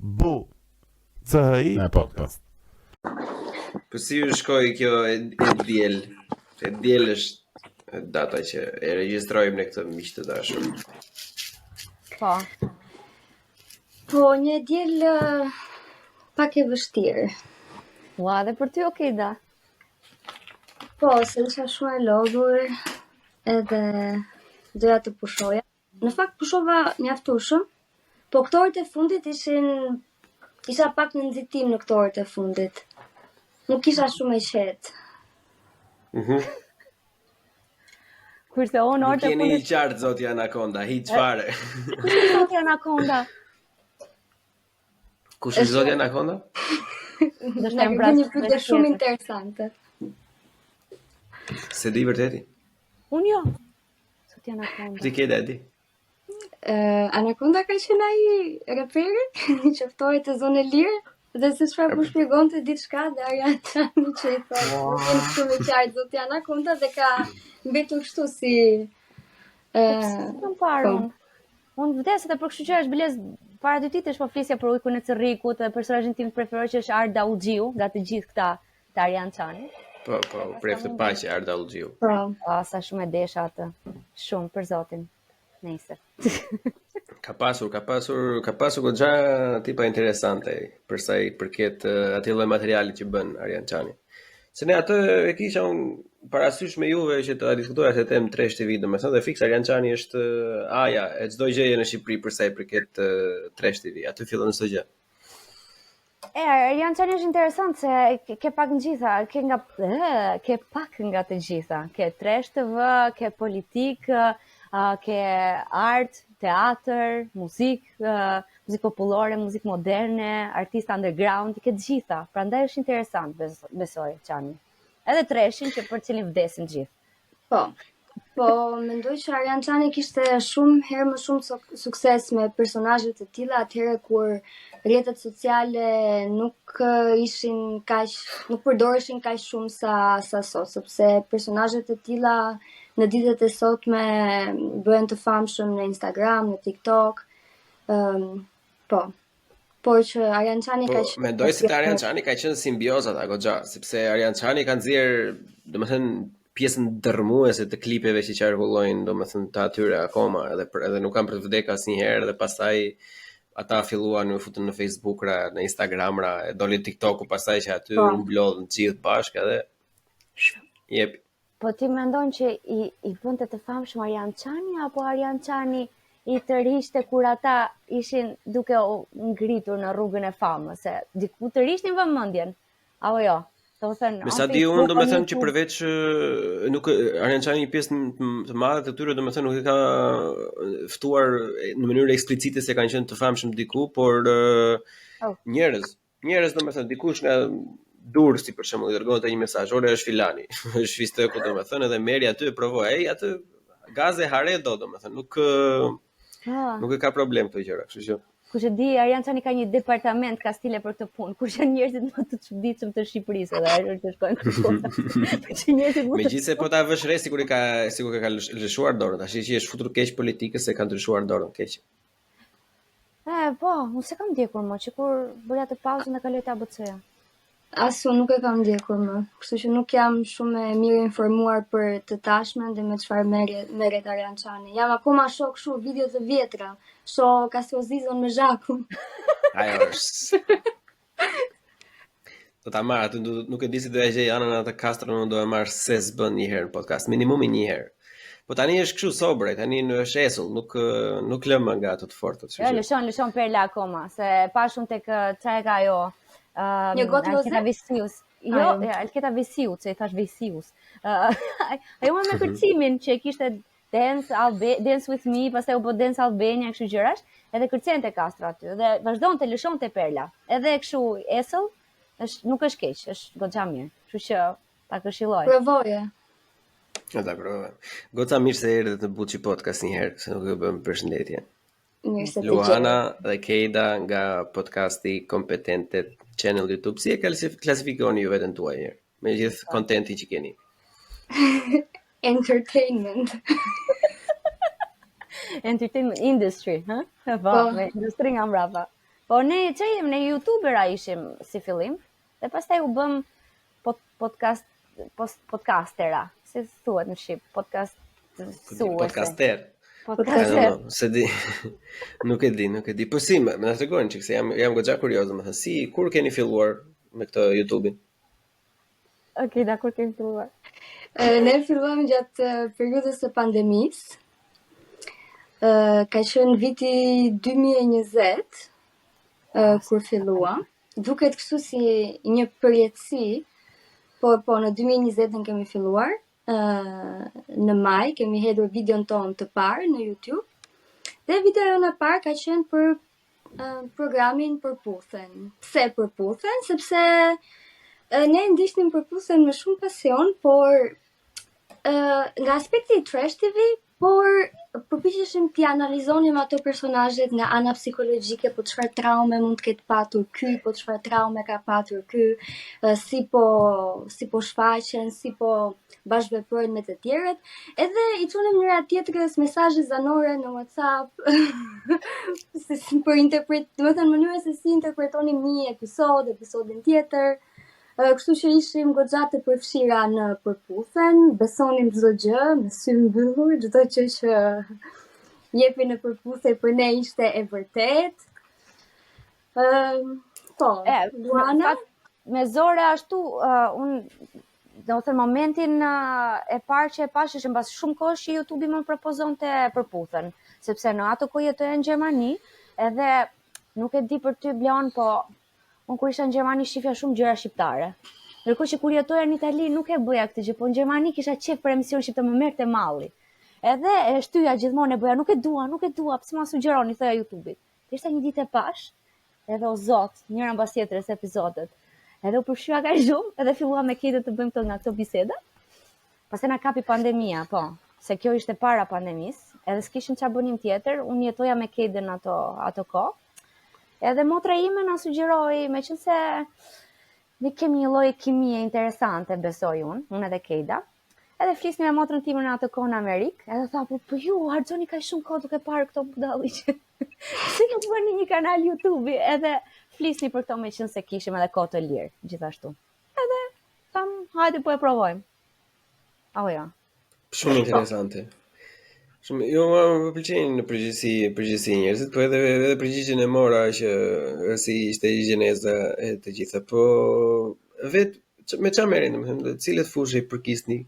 Bu CHI podcast. Po si u shkoi kjo e diel? E diel është data që e regjistrojmë në këtë miq të dashur. Po, një diel pak e vështirë. Ua, dhe për ty okay da. Po, se isha shumë e lodhur edhe doja të pushoja. Në fakt pushova mjaftueshëm, po këto orët e fundit isha pak në nxitim në këto orët e fundit. Nuk isha shumë e qetë. Kurse unë orët e Keni fundit... i qartë zoti Anakonda, hiç fare. Kush është zoti Anakonda? Kush është zoti Anakonda? Do Na shtem bëni një pyetje shumë interesante. Se di vërteti? Unë jo. Zoti Anakonda. Ti ke di? Anakonda ka qenë ai reperi që ftoi të zonë e lirë dhe se çfarë po shpjegonte diçka dhe Arjan Çani që i thotë "Unë shumë i qartë zoti Anakonda" dhe ka mbetur kështu si Nuk parë unë. Unë vdeset e për kështu që është bilez para 2 ditësh po flisja për ujkun e Cerrikut dhe personazhin tim preferuar që është Arda Uxhiu, nga të gjithë këta të Arjan Çani. Po, preftë paqe Arda Uxhiu. po. Sa shumë e desha atë. Shumë për zotin. Nesër. Ka pasur goxha tipa interesante për sa i përket atij lloj materiali që bën Arjan Çani. Se ne atë e kisha unë parasysh me juve që të diskutoja se temë Trash TV, domethënë dhe fiks Arjan Çani është aja e çdo gjëje në Shqipëri për sa i përket Trash TV. Aty fillon çdo gjë. Arjan Çani është interesant se ke pak në gjitha, ke pak nga të gjitha. Ke Trash TV, ke politik, ke art, teatr, muzikë popullore, muzikë moderne, artista underground, ke të gjitha. Prandaj është interesant, besoj, Çani. Edhe Trashin që për cilin vdesin gjithë. Po, mendoj që Arjan Çani kishte shumë herë më shumë sukses me personazhe të tilla atëherë kur rrjetet sociale nuk përdoreshin kaq shumë sa sot, sepse personazhet e tilla në ditët e sotme bëhen të famshëm në Instagram, në TikTok. Por që Arjan Çani ka qenë... Mendoj se Arjan Çani ka qenë simbioza ta goxha, sepse Arjan Çani ka nxjerr, domethënë, pjesën dërmuese të klipeve që qarkullojnë, domethënë të atyre akoma, edhe nuk kanë për të vdekur asnjëherë dhe pastaj ata filluan u futën në Facebook-ra, në Instagram-ra, e doli TikTok-u pastaj që aty u mblodhën të gjithë bashkë edhe jep. Po ti mendon që i bënte të famshëm Arjan Çani apo Arjan Çani i tërhiqte kur ata ishin duke u ngritur në rrugën e famës, se diku tërhiqnin vëmendjen, apo jo? Me sa di unë, domethënë që përveç nuk Arjan Çani një pjesë të madhe të tyre domethënë nuk e ka ftuar në mënyrë eksplicite se kanë qenë të famshëm diku, por njerëz domethënë dikush nga Durrësi për shembull i dërgonte një mesazh, "Ore është filani." Është Fisteku domethënë edhe merri aty e provoi. Ai atë gaze hare do domethënë, nuk e ka problem këto gjëra, kështu që kush e di, Arjan Çani ka një departament kastile për këtë punë, kush janë njerëzit më të çuditshëm të Shqipërisë edhe të shkojnë këtu. Megjithëse po ta vësh re sikur ka lëshuar dorën, tash që është futur keq politikës se ka ndryshuar dorën keq. Po, unë se kam ndjekur më, që kur bëja të pauzën e kaloj te ABC-ja. Asu nuk e kam ndjekur më, kështu që nuk jam shumë e mirë informuar për të tashmen dhe me çfarë merret Arjan Çani. Jam akoma shoh kështu video të vjetra, shoh Kastrozizon me Zhakun. Ajo është. Do ta marr aty, nuk e di si do e gjej anën atë Kastrën, do e marr se s'bën një herë në podcast, minimumi një herë. Po tani është kështu sobër, tani është esull, nuk lëm nga ato të fortat. Jo, lëshon Perla akoma, se pashun tek çfarë ka ajo. Një gotë Alketa Visius. Jo, Alketa Visius, se i thash Visius. Ajo me kërcimin që kishte Dance with Me, pastaj u bë Dance Albania, kështu gjërash, edhe kërcente Kastro aty. Dhe vazhdonte lëshonte Perla. Edhe kështu esull, nuk është keq, është goxha mirë. Kështu që ta këshilloj. Provoje. Ta provoj. Goca mirë se erdhe të Buçi Podcast një herë, se nuk e bëm përshëndetje. Luana dhe Keida nga podcasti Kompetente Channel YouTube. Si e klasifikoni ju veten tuaj herë? Me gjithë kontentin që keni. Entertainment. Entertainment industry, ha? Po, me industri nga mbrapa. Po ne që jemi, ne youtubera ishim si fillim, dhe pastaj u bëm podcastera, si thuhet në shqip, Podcaster. Podcaster. Se di. Nuk e di. Po si, më na tregoni çik se jam goxha kurioz, domethënë si kur keni filluar me këtë YouTube-in? Okej, dakor, kemi filluar. Ne filluam gjatë periudhës së pandemisë. Ka qenë viti 2020 kur filluam. Duket kështu si një përjetësi, po në 2020 kemi filluar. Në maj kemi hedhur videon ton të parë në YouTube. Dhe video në parë ka qenë për programin Përputhen. Pse Përputhen? Sepse ne ndiqnim Përputhen me shumë pasion, por nga aspekti i trash TV, por përpiqeshim t'i analizonim ato personazhet nga ana psikologjike, po çfarë traume mund të ketë patur ky, po çfarë traume ka patur ky, si po shfaqen, si po bashkëveprojnë me të tjerët, edhe i çunim njëra tjetrës mesazhe zanore në WhatsApp, domethënë mënyra se si interpretonim një episodin tjetër. Kështu që ishim goxha të përfshira në Përputhen, besonim çdo gjë me sy mbyllur, çdo gjë që jepi në Përputhe për ne ishte e vërtet. Po, Luana, me Zore ashtu, do të thënë momentin e parë që e pash ishte mbas shumë kohësh që YouTube-i më propozonte Përputhen, sepse në ato kohë jetoja në Gjermani, edhe nuk e di për ty Blion, po unë kur isha në Gjermani shifja shumë gjëra shqiptare. Ndërkohë që kur jetoja në Itali nuk e bëja këtë gjë, po në Gjermani kisha qef për emision shqiptar, më merrte malli. Edhe e shtyja gjithmonë e bëja, nuk e dua, pse ma sugjeroni thoya YouTube-it. Ishte një ditë e pash, edhe o zot, njëra mbas tjetrës episodet. Edhe u përfshija kaq shumë, edhe filluam me Kate të bëjmë këto nga këto biseda. Pastaj na kapi pandemia, po, se kjo ishte para pandemisë, edhe s'kishim çfarë bënim tjetër, unë jetoja me Kate në ato kohë. Edhe motra ime na sugjeroi, meqense ne kemi një lloj kimie interesante, besoj unë edhe Keida. Edhe flisnim me motrën time në atë kohë në Amerikë, edhe tha, po ju harxoni kaq shumë kohë duke parë këto budalli që si nuk bëni një kanal YouTube-i, edhe flisni për këto meqense kishim edhe kohë të lirë, gjithashtu. Edhe tham, hajde po e provojmë. Apo jo. Shumë interesante. Shumë, jo, më pëlqejnë në përgjithësi njerëzit, po edhe përgjigjen e mora që si ishte gjeneza e të gjitha, po me çfarë merren, domethënë, cilët fushë i përkisni?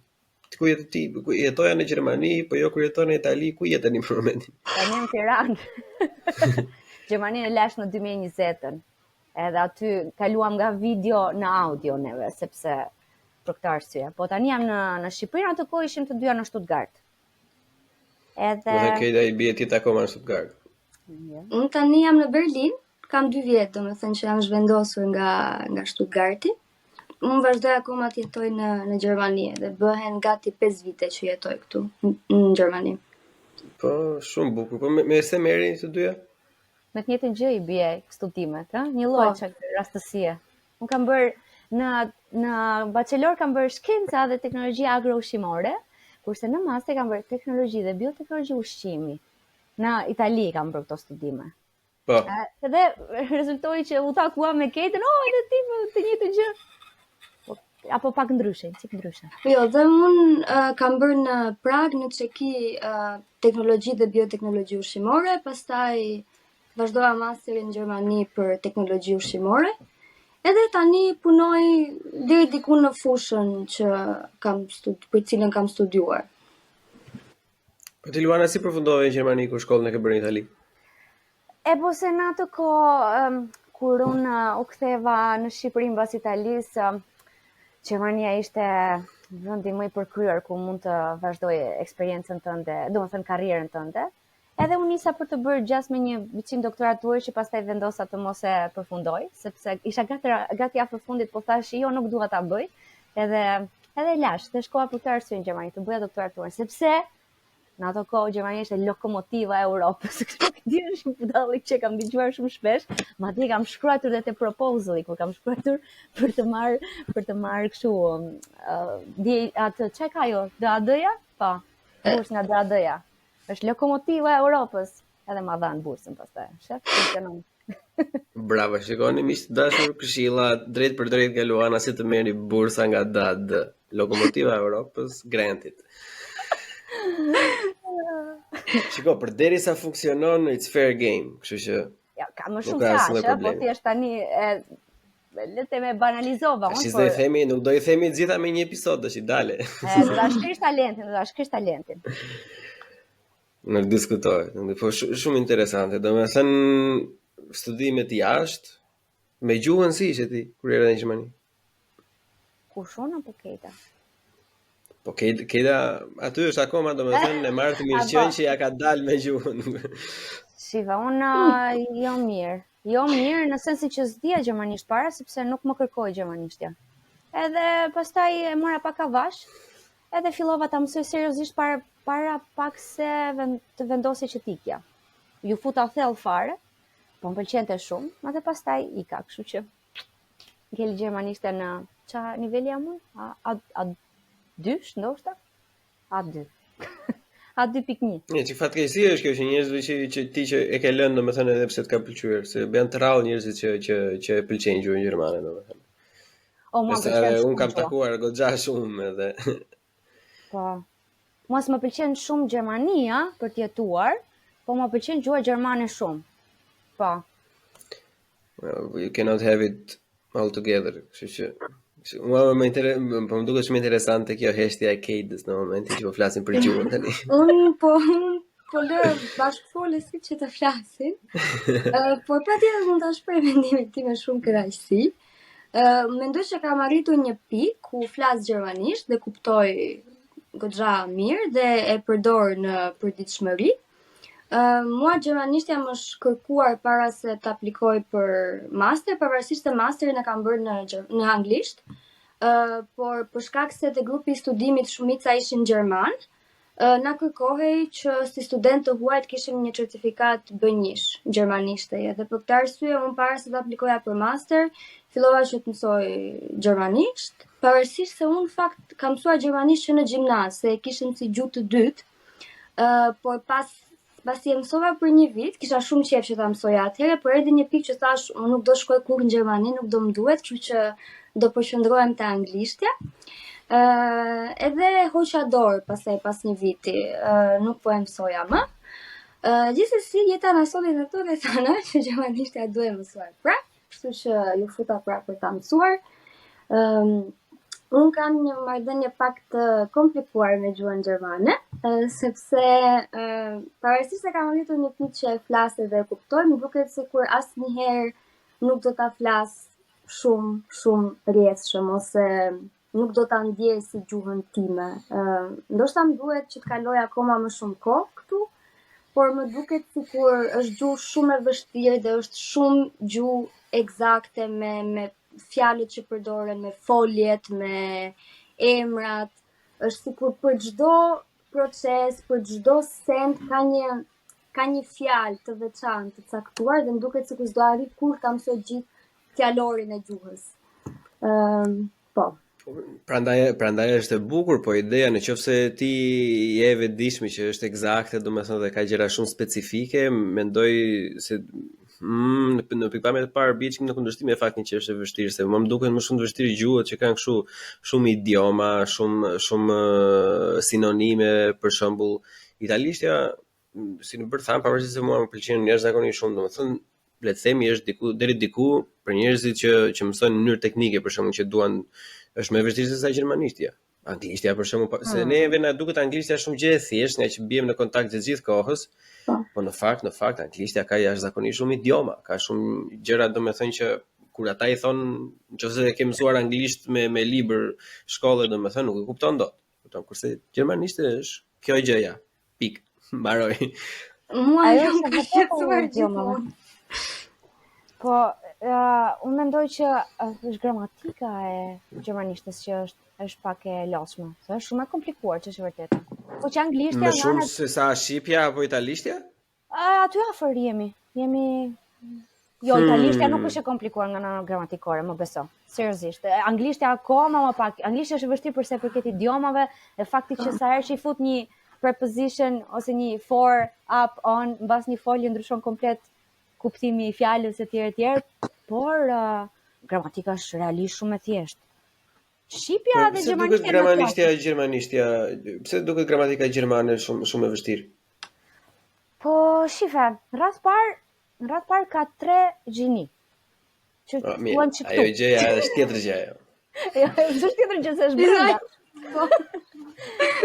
Ku jetë ti? Jetoja në Gjermani, po jo kur jeton në Itali, ku jetoni për momentin? Tani në Tiranë. Gjermani e lash në 2020-ën. Edhe aty kaluam nga video në audio neve, sepse për këtë arsye. Po tani jam në Shqipëri, atë kohë ishim të dyja në Stuttgart. Edhe Keida i bie ti akoma në Stuttgart. Unë tani jam në Berlin, kam 2 vjet, domethënë që jam zhvendosur nga Stuttgarti. Unë vazhdoj akoma të jetoj në Gjermani dhe bëhen gati 5 vite që jetoj këtu në Gjermani. Po, shumë bukur. Po me se merreni të dyja? Me të njëjtën gjë i bie studimet, ëh? Një lloj rastësie. Unë kam bërë në bachelor kam bërë shkenca dhe teknologji agroushqimore, kurse në master kam bërë teknologji dhe bioteknologji ushqimi. Në Itali kam bërë këto studime. Po. Edhe rezultoi që u takua me Ketën, edhe ti më të njëjtën gjë. Apo pak ndryshe, cik ndryshe. Jo, dhe unë kam bërë në Prag, në Çeki, teknologji dhe bioteknologji ushqimore, pastaj vazhdova masterin në Gjermani për teknologji ushqimore. Edhe tani punoj deri diku në fushën që për cilën kam studiuar. Po ti Luana si përfundove në Gjermani kur shkollën e ke bërë në Itali? Po se në atë kohë kur unë u ktheva në Shqipëri mbas Italisë, Gjermania ishte vendi më i përkryer ku mund të vazhdoj eksperiencën tënde, domethënë karrierën tënde. Edhe unë nisa për të bërë gjas me një biçim doktorature që pastaj vendosa të mos e përfundoj, sepse isha gati afër fundit, po thash jo, nuk dua ta bëj. Edhe lash, dhe shkova për këtë arsye në Gjermani të bëja doktoraturën, sepse në ato kohë Gjermania ishte lokomotiva e Europës. Kjo është një budalli që kam dëgjuar shumë shpesh, madje kam shkruar edhe te proposali kur kam shkruar për të marrë kështu atë çka ka ajo, DAD-ja? Po, bursë nga DAD-ja. Është lokomotiva e Europës, edhe ma dhanë bursën pastaj. Shef, funksionon. Bravo, shikoni miq të dashur, këshilla drejt për drejt nga Luana si të merri bursa nga DAD, Lokomotiva e Europës, Grantit. Shiko, përderisa funksionon, it's fair game, kështu që Ja, ka më Nuk shumë ka se asnjë aq, po problem. thjesht tani le të me banalizova unë. Tash do i themi, nuk do i themi të gjitha me një episod, tash i dale. Do ta shkrish talentin. Nuk diskutoj, po shumë interesante. Domethënë studimet jashtë me gjuhën si ishe ti kur erdhe në Gjermani? Kush unë apo Keita? Po Keita aty është akoma domethënë e marrë të mirëqen që ja ka dalë me gjuhën. Shiva, unë jo mirë. Jo mirë në sensin që s'dija gjermanisht para sepse nuk më kërkoi gjermanishtja. Edhe pastaj e mora pak avash, edhe fillova ta mësoj seriozisht para pak se të vendosej që t'ikja. Ju futa thellë fare, po më pëlqente shumë, edhe pastaj ika, kështu që ngeli gjermanishte në ça niveli jam unë? A2 ndoshta? A2. A2.1. Një, që fatkeqësi është kjo që njerëzve që ti që e ke lënë domethënë edhe pse të ka pëlqyer, se janë të rrallë njerëzit që e pëlqejnë gjuhën gjermane domethënë. O, mua më pëlqen shumë. Unë kam takuar goxha shumë edhe. Po. Mua s'më pëlqen shumë Gjermania për të jetuar, po më pëlqen gjuha gjermane shumë. Po. Well, you cannot have it all together. Kështu që më duket shumë interesante kjo heshtja e Keidës në momentin që po flasim për gjuhën tani. Unë po lë bashkëfole si që të flasin, por patjetër mund ta shpreh mendimin tim me shumë kënaqësi. Mendoj që kam arritur një pikë ku flas gjermanisht dhe kuptoj goxha mirë dhe e përdor në përditshmëri. Mua gjermanishtja më është kërkuar para se të aplikoj për master, pavarësisht se masterin e kam bërë në anglisht, por për shkak se te grupi i studimit shumica ishin gjerman, na kërkohej që si student të huaj të kishim një certifikat B1 gjermanishte, dhe për këtë arsye unë para se të aplikoja për master, fillova që të mësoj gjermanisht, pavarësisht se unë fakt kam mësuar gjermanisht që në gjimnaz, se e kishim si gjuhë të dytë, por pasi e mësova për një vit, kisha shumë qejf që ta mësoja atëherë, por erdhi një pikë që thash, unë nuk do shkoj kurrë në Gjermani, nuk do më duhet, kështu që do përqendrohem te anglishtja. Edhe hoqa dorë pas një viti, nuk po e mësoja më. Gjithsesi jeta na solli në këto dhe thana që gjermanishtja duhet mësuar prap, kështu që ju futa prap për ta mësuar. Unë kam një marrëdhënie pak të komplikuar me gjuhën gjermane, sepse pavarësisht se kam arritur një pikë që e flas dhe e kuptoj, më duket sikur asnjëherë nuk do ta flas shumë rrjedhshëm ose nuk do ta ndjej si gjuhën time. Ndoshta më duhet që të kaloj akoma më shumë kohë këtu, por më duket sikur është gjuhë shumë e vështirë dhe është shumë gjuhë eksakte me fjalët që përdoren, me foljet, me emrat, është sikur për çdo proces, për çdo send ka një fjalë të veçantë, të caktuar dhe më duket sikur s'do arrit kurrë ta mësoj gjithë fjalorin e gjuhës. Po. Prandaj është e bukur, po ideja nëse ti je e vetëdijshme që është eksakte, domethënë dhe ka gjëra shumë specifike, mendoj se në pikpamje të parë bie në kundërshtim me faktin që është e vështirë, se më duket më shumë të vështirë gjuhët që kanë kështu shumë idioma, shumë sinonime, për shembull italishtja, si në bërë thamë, pavarësisht se mua më pëlqen jashtëzakonisht shumë, domethënë le të themi është deri diku për njerëzit që mësojnë në mënyrë teknike, për shembull që duan, është më e vështirë se sa gjermanishtja. Anglishtja për shembull, se neve na duket anglishtja shumë gjë e thjeshtë, nga që bijem në kontakt gjithë kohës. Po në fakt anglishtja ka jashtëzakonisht shumë idioma, ka shumë gjëra domethënë që kur ata i thonë nëse e ke mësuar anglisht me libër shkollë domethënë nuk e kupton dot. Kupton, kurse gjermanishte është kjo gjëja. Pik. Mbaroj. Mua jo më shqetësuar gjithmonë. Po, unë mendoj që është gramatika e gjermanishtes që është pak e lodhshme. Është shumë e komplikuar, që është vërtet. Po që anglishtja më shumë se sa shqipja apo italishtja? Aty afër jemi. Jo, italishtja nuk është e komplikuar nga ana gramatikore, më beso. Seriozisht. Anglishtja akoma më pak. Anglishtja është e vështirë përse përket idiomave dhe fakti që sa herë që i fut një preposition ose një for, up, on, mbas një folje ndryshon komplet kuptimi i fjalës e tjerë, por gramatika është realisht shumë e thjeshtë. Shqipja dhe gjermanishtja, pse duket gramatika gjermane shumë e vështirë? Po, shife, në radh parë ka 3 gjini. Që duan që këtu. Ajo gjëja është tjetër gjë ajo. Jo, është tjetër gjë se është brenda.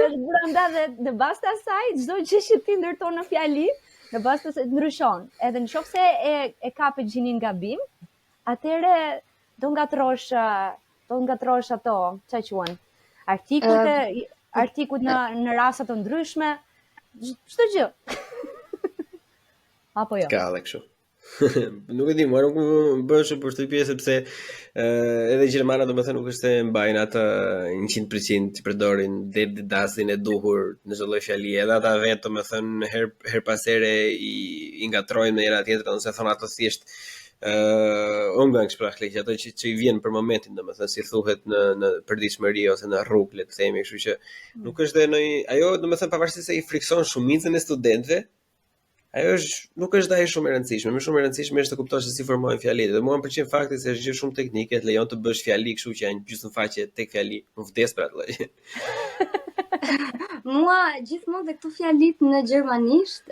Është brenda dhe në bazë të asaj çdo gjë që ti ndërton në fjali, në bazë të asaj ndryshon. Edhe nëse e kapë gjinin gabim, atëre do ngatrosh ato, çfarë quhen? Artikujt në raste të ndryshme, çdo gjë. Apo jo. Ka edhe kështu. Nuk e di, mua nuk më bën shumë përshtypje sepse edhe gjermana domethënë nuk është se mbajnë atë 100% që përdorin dasin e duhur në çdo lloj fjalie, edhe ata vetë domethënë her pas here i ngatrojnë me njëra tjetrën ose thon ato thjesht umgangssprachlich, ato që i vjen për momentin, domethënë si thuhet në përditshmëri ose në rrugë, le të themi, kështu që nuk është ajo domethënë pavarësisht se i frikson shumicën e studentëve. Ajo nuk është ai shumë e rëndësishme. Më shumë e rëndësishme është të kuptosh se si formohen fjalitë. Dhe mua më pëlqen fakti se është gjë shumë teknike, të lejon të bësh fjali kështu që janë gjysmëfaqe tek fjali. Më vdes për atë lloj. Mua gjithmonë dhe këto fjalit në gjermanisht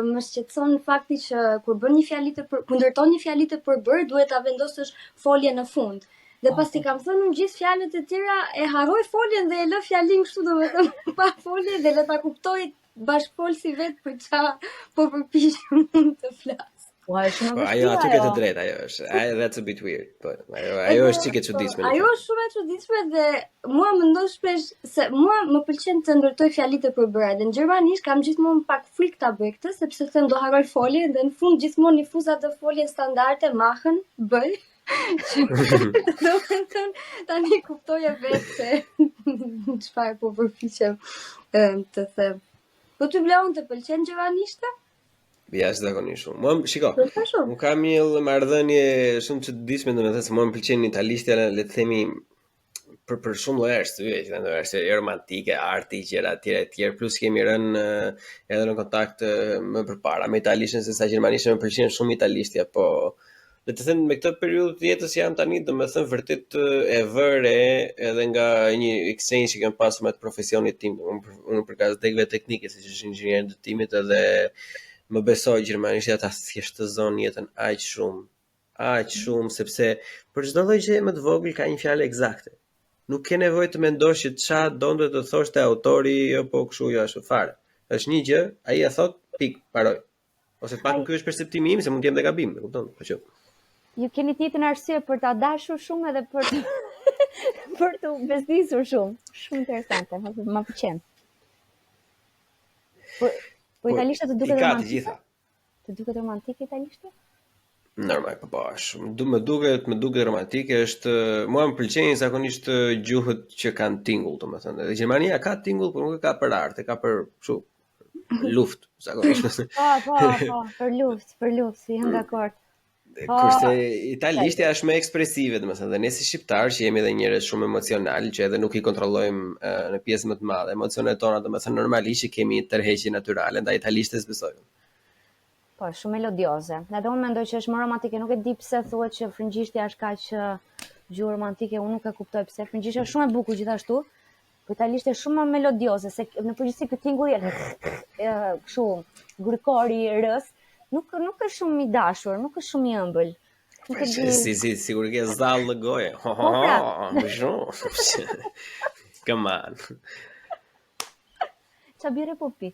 më shqetëson fakti që kur bën një fjalitë kur ndërton një fjalitë të përbërë, duhet ta vendosësh foljen në fund. Dhe pas ti kam thënë në gjithë fjalët e tjera e harroj foljen dhe e lë fjalin kështu domethënë pa folje dhe le ta kuptoj bashkëfolsi vetë për ça po përpiqem të flas. Ajo aty ke të drejtë, ajo është. That's a bit weird. Po ajo është çike çuditshme. Ajo është shumë e çuditshme dhe mua mendoj shpesh se mua më pëlqen të ndërtoj fjali të përbëra. Dhe në gjermanisht kam gjithmonë pak frikë ta bëj këtë sepse them do harroj foljen dhe në fund gjithmonë i fuz atë foljen standarde machen bëj. Do të thënë tani kuptoja vetë se çfarë po përpiqem të them. Po ty Bleon të pëlqen gjermanishta? Ja, zakonisht shumë. Mua, shiko, unë kam një marrëdhënie shumë çuditshme, domethënë se mua më pëlqen italishtja, le të themi, për shumë lloj arsye, që janë arsye romantike, arti, gjëra të tjera, plus kemi rënë edhe në kontakt më përpara me italishtën se sa gjermanishtën, më pëlqen shumë italishtja, po le të them me këtë periudhë të jetës jam tani, domethënë vërtet e vëre edhe nga një exchange që kam pasur me atë profesionit tim, unë për gazetekëve teknike, siç është inxhinier i ndërtimit, edhe më besoj gjermanishtja ta thjeshtëzon jetën aq shumë sepse për çdo lloj gjë më të vogël ka një fjalë eksakte. Nuk ke nevojë të mendosh që çfarë donte të thoshte autori apo kështu jo ashtu fare. Është një gjë, ai e thot, pik, paroj. Ose pak ky është perceptimi im, se mund të jem dhe gabim, e kupton? Po që ju keni të njëjtën arsye për ta dashur shumë edhe për të bezdisur shumë. Shumë interesante, më pëlqen. Po italishta të duket romantike? Të duket romantike italishta? Normal, po është. Më duket romantike, është mua më pëlqejnë zakonisht gjuhët që kanë tingull, domethënë. Dhe Gjermania ka tingull, por nuk e ka për art, e ka për kështu luftë, zakonisht. Po, për luftë, jam dakord. Kurse italishtja është më ekspresive, domethënë, dhe ne si shqiptar që jemi edhe njerëz shumë emocional, që edhe nuk i kontrollojmë në pjesë më të madhe emocionet tona, domethënë normalisht që kemi tërheqje natyrale, ndaj italishtes besojmë. Po, shumë melodioze. Edhe unë mendoj që është më romantike, nuk e di pse thuhet që frëngjishtja është kaq gjuhë romantike, unë nuk e kuptoj pse. Frëngjishtja është shumë e bukur gjithashtu, por italisht është shumë më melodioze, se në përgjithësi ky tingull kështu grykori i rës. Nuk është shumë i dashur, nuk është shumë i ëmbël. Si, sigurisht ke zall në gojë. Më shumë. Come on. Çfarë bire po pi?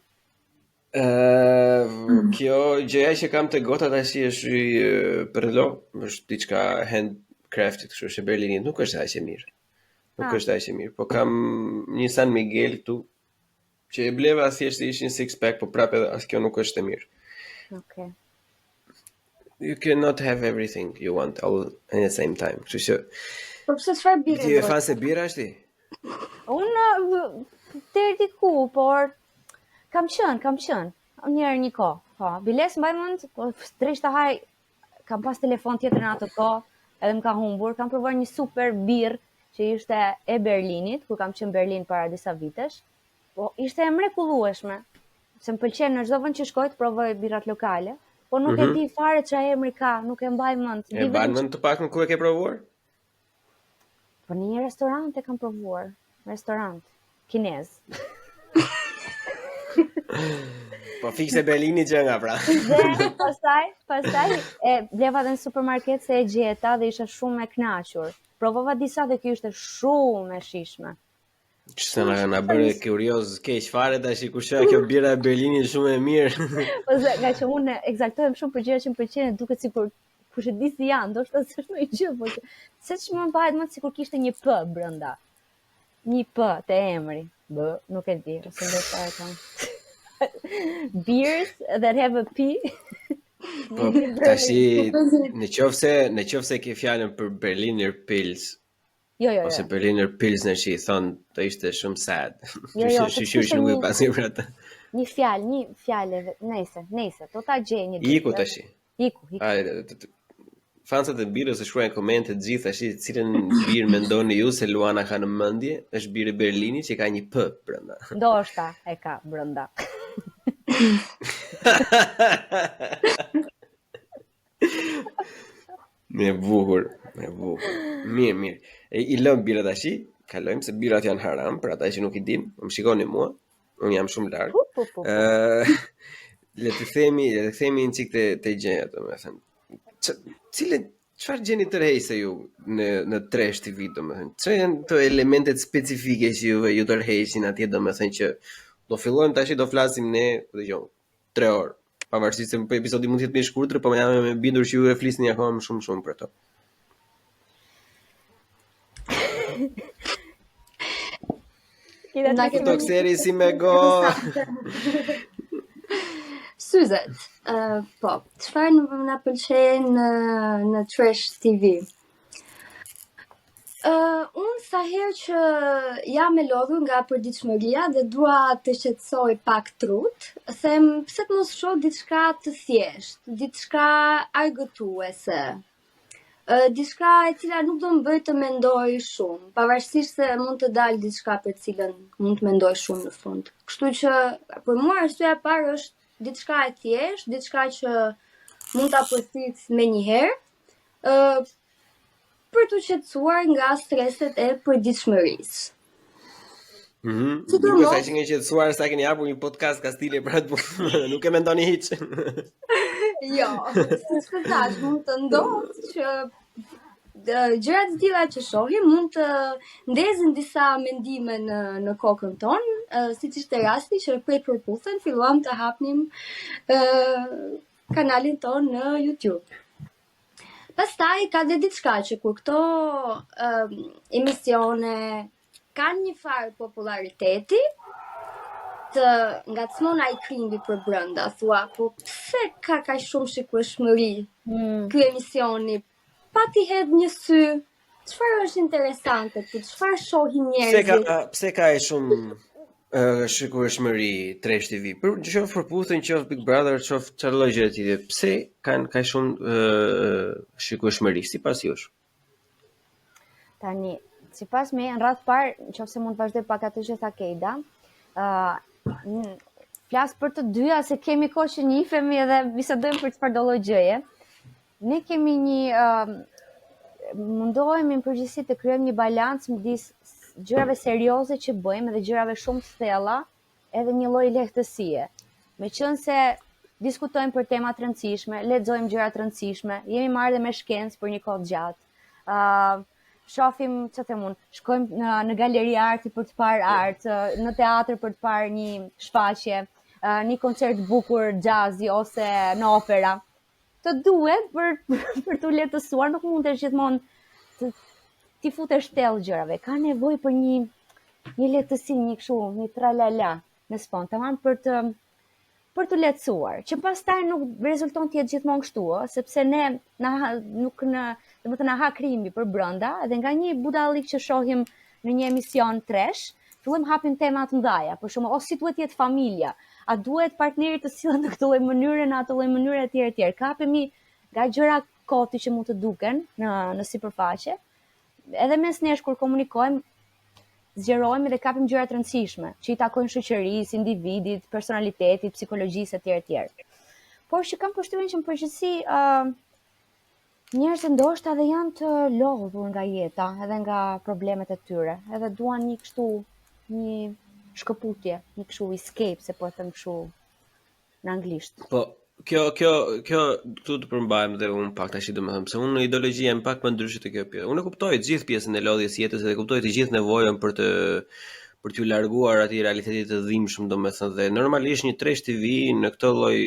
Kjo gjëja që kam të gota tash është përlo, është diçka handcrafted, kështu është e Berlinit, nuk është aq e mirë. Nuk është aq e mirë, po kam një San Miguel këtu që e bleva thjesht ishin six pack, po prapë as kjo nuk është e mirë. Okay. You cannot have everything you want all at the same time. Kështu që Po pse çfarë bire? Ti e fan se bira është ti? Unë deri diku, por kam qenë. Një kohë. Po, biles mbaj mend, po drejt haj kam pas telefon tjetër në atë kohë, edhe më ka humbur. Kam provuar një super birr që ishte e Berlinit, kur kam qenë në Berlin para disa vitesh. Po ishte e mrekullueshme. Se më pëlqen në çdo vend që shkoj të provoj birrat lokale, po nuk e di fare çfarë emri ka, nuk e mbaj mend. E mban mend të paktën ku e ke provuar? Po në një restorant e kam provuar, restorant kinez. Po fikse Berlini që nga pra. Dhe pastaj e bleva dhe në supermarket se e gjeta dhe isha shumë e kënaqur. Provova disa dhe kjo ishte shumë e shishme. Ç'se na bëre kurioz keq fare tash kur shoh kjo bira e Berlinit shumë e mirë. Po nga që unë ekzaltohem shumë për gjëra që më pëlqejnë, duket sikur kush e di si janë, ndoshta s'është ndonjë gjë, po se ç'më bëhet më sikur kishte një p brenda. Një p te emri. Nuk e di, ose ndoshta e kam. Beers that have a P. Po tashi në qofse ke fjalën për Berliner Pils. Jo. Ose Berliner Pilsner që i thon, do ishte shumë sad. Jo, Shqyr nuk e pasi për atë. Një fjalë, nëse, do ta gjej një ditë. Iku tashi. Iku. Fansat e birës e shkruajnë komente të gjithë tash, cilën birë mendoni ju se Luana ka në mendje, është birë e Berlinit që ka një p brenda. Ndoshta e ka brenda. Me bukur. Mirë. I lëm bira tash, kalojmë se birat janë haram, për ata që nuk i din, më shikoni mua, unë jam shumë larg. Le të themi një çik te gjëja, domethënë. Çfarë gjeni të rrejse ju në Trash TV, domethënë? Çfarë janë të elementet specifike që ju tërheqin atje, domethënë që do fillojmë tash do flasim ne, dëgjoj, 3 orë. Pavarësisht se episodi mund të jetë më i shkurtër, po më jam e bindur që ju e flisni akoma shumë për to. Këto seri si me go. Syzet, po, çfarë na pëlqen në Trash TV? Unë sa herë që jam e lodhur nga përditshmëria dhe dua të shqetësoj pak trut, them pse të mos shoh diçka të thjeshtë, diçka argëtuese. Diçka e cila nuk do më bëj të mendoj shumë, pavarësisht se mund të dalë diçka për cilën mund të mendoj shumë në fund. Kështu që për mua arsyeja e parë është diçka e thjeshtë, diçka që mund ta përcit menjëherë, për të qetësuar nga streset e përditshmërisë. Duke sa që nge qetësuar sa keni hapur një podcast kastile për atë punë, nuk e mendoni hiç. Jo, siç të thash, mund të ndodhë që gjërat të tilla që shohim mund të ndezin disa mendime në kokën tonë, siç ishte rasti që prej përputhen filluam të hapnim kanalin tonë në YouTube. Pastaj ka dhe diçka që kur këto emisione kanë një farë populariteti, të ngacmon ai krimbi për brenda, thua, po pse ka kaq shumë shikueshmëri ky emisioni? Pa ti hedh një sy, çfarë është interesante këtu? Çfarë shohin njerëzit? Pse ka e shumë shikueshmëri Trash TV? Për qoftë përputhen, qoftë Big Brother, qoftë çfarë lloj gjëre tjetër, pse kanë kaq shumë shikueshmëri sipas jush? Tani, sipas me në radh parë, nëse mund të vazhdoj pak atë që tha Keida, flas për të dyja se kemi kohë që njihemi edhe bisedojmë për çfarë do lloj gjëje. Ne kemi mundohemi në përgjithësi të krijojmë një balancë midis gjërave serioze që bëjmë dhe gjërave shumë të thella, edhe një lloj lehtësie. Meqense diskutojmë për tema të rëndësishme, lexojmë gjëra të rëndësishme, jemi marrë dhe me shkencë për një kohë gjatë. Shohim, çfarë them unë, shkojmë në galeri arti për të parë art, në teatr për të parë një shfaqje, një koncert bukur jazzi ose në opera. Të duhet për të lehtësuar, nuk mund të gjithmonë ti futesh tellë gjërave. Ka nevojë për një lehtësi, një kështu, një tralala në sfond, tamam për të lehtësuar, që pastaj nuk rezulton të jetë gjithmonë kështu, sepse ne na ha krimbi për brenda, edhe nga një budallik që shohim në një emision trash, fillojmë hapim tema të mëdha, për shembull, si duhet jetë familja, a duhet partneri të sillet në këtë lloj mënyre, në atë lloj mënyre etj. Kapemi nga gjëra koti që mund të duken në sipërfaqe, edhe mes nesh kur komunikojmë, zgjerohemi dhe kapim gjëra të rëndësishme, që i takojnë shoqërisë, individit, personalitetit, psikologjisë etj. por që kam përshtypjen që në përgjithësi njerëzit ndoshta edhe janë të lodhur nga jeta, edhe nga problemet e tyre, edhe duan një shkëputje, një kështu escape, se po e them kështu në anglisht. Po, kjo këtu të përmbajmë dhe unë pak tash domethënë, pse unë në ideologji jam pak më ndryshe të kjo pjesë. Unë e kuptoj të gjithë pjesën e lodhjes jetës dhe kuptoj të gjithë nevojën për t'ju larguar atij realitetit të dhimbshëm, domethënë, dhe normalisht një trash TV në këtë lloj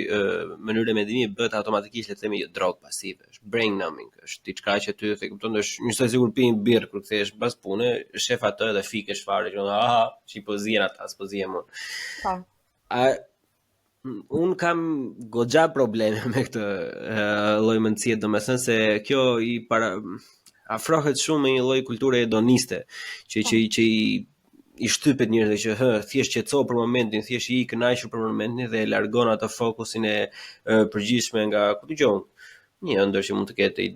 mënyre mendimi bëhet automatikisht, le të themi, drogë pasive, është brain numbing, është diçka që ty e kupton, është njësoj sikur pi një birr kur kthehesh pas pune, shef atë dhe fikesh fare që aha, çi po zien ata, s'po zien unë. Po. Unë kam goxha probleme me këtë lloj mendësie, domethënë se kjo afrohet shumë me një lloj kulture hedoniste që i shtypet njerëzve që thjesht qetëso për momentin, thjesht i kënaqur për momentin dhe e largon atë fokusin e përgjithshme nga ku dëgjon. Një ëndër që mund të ketë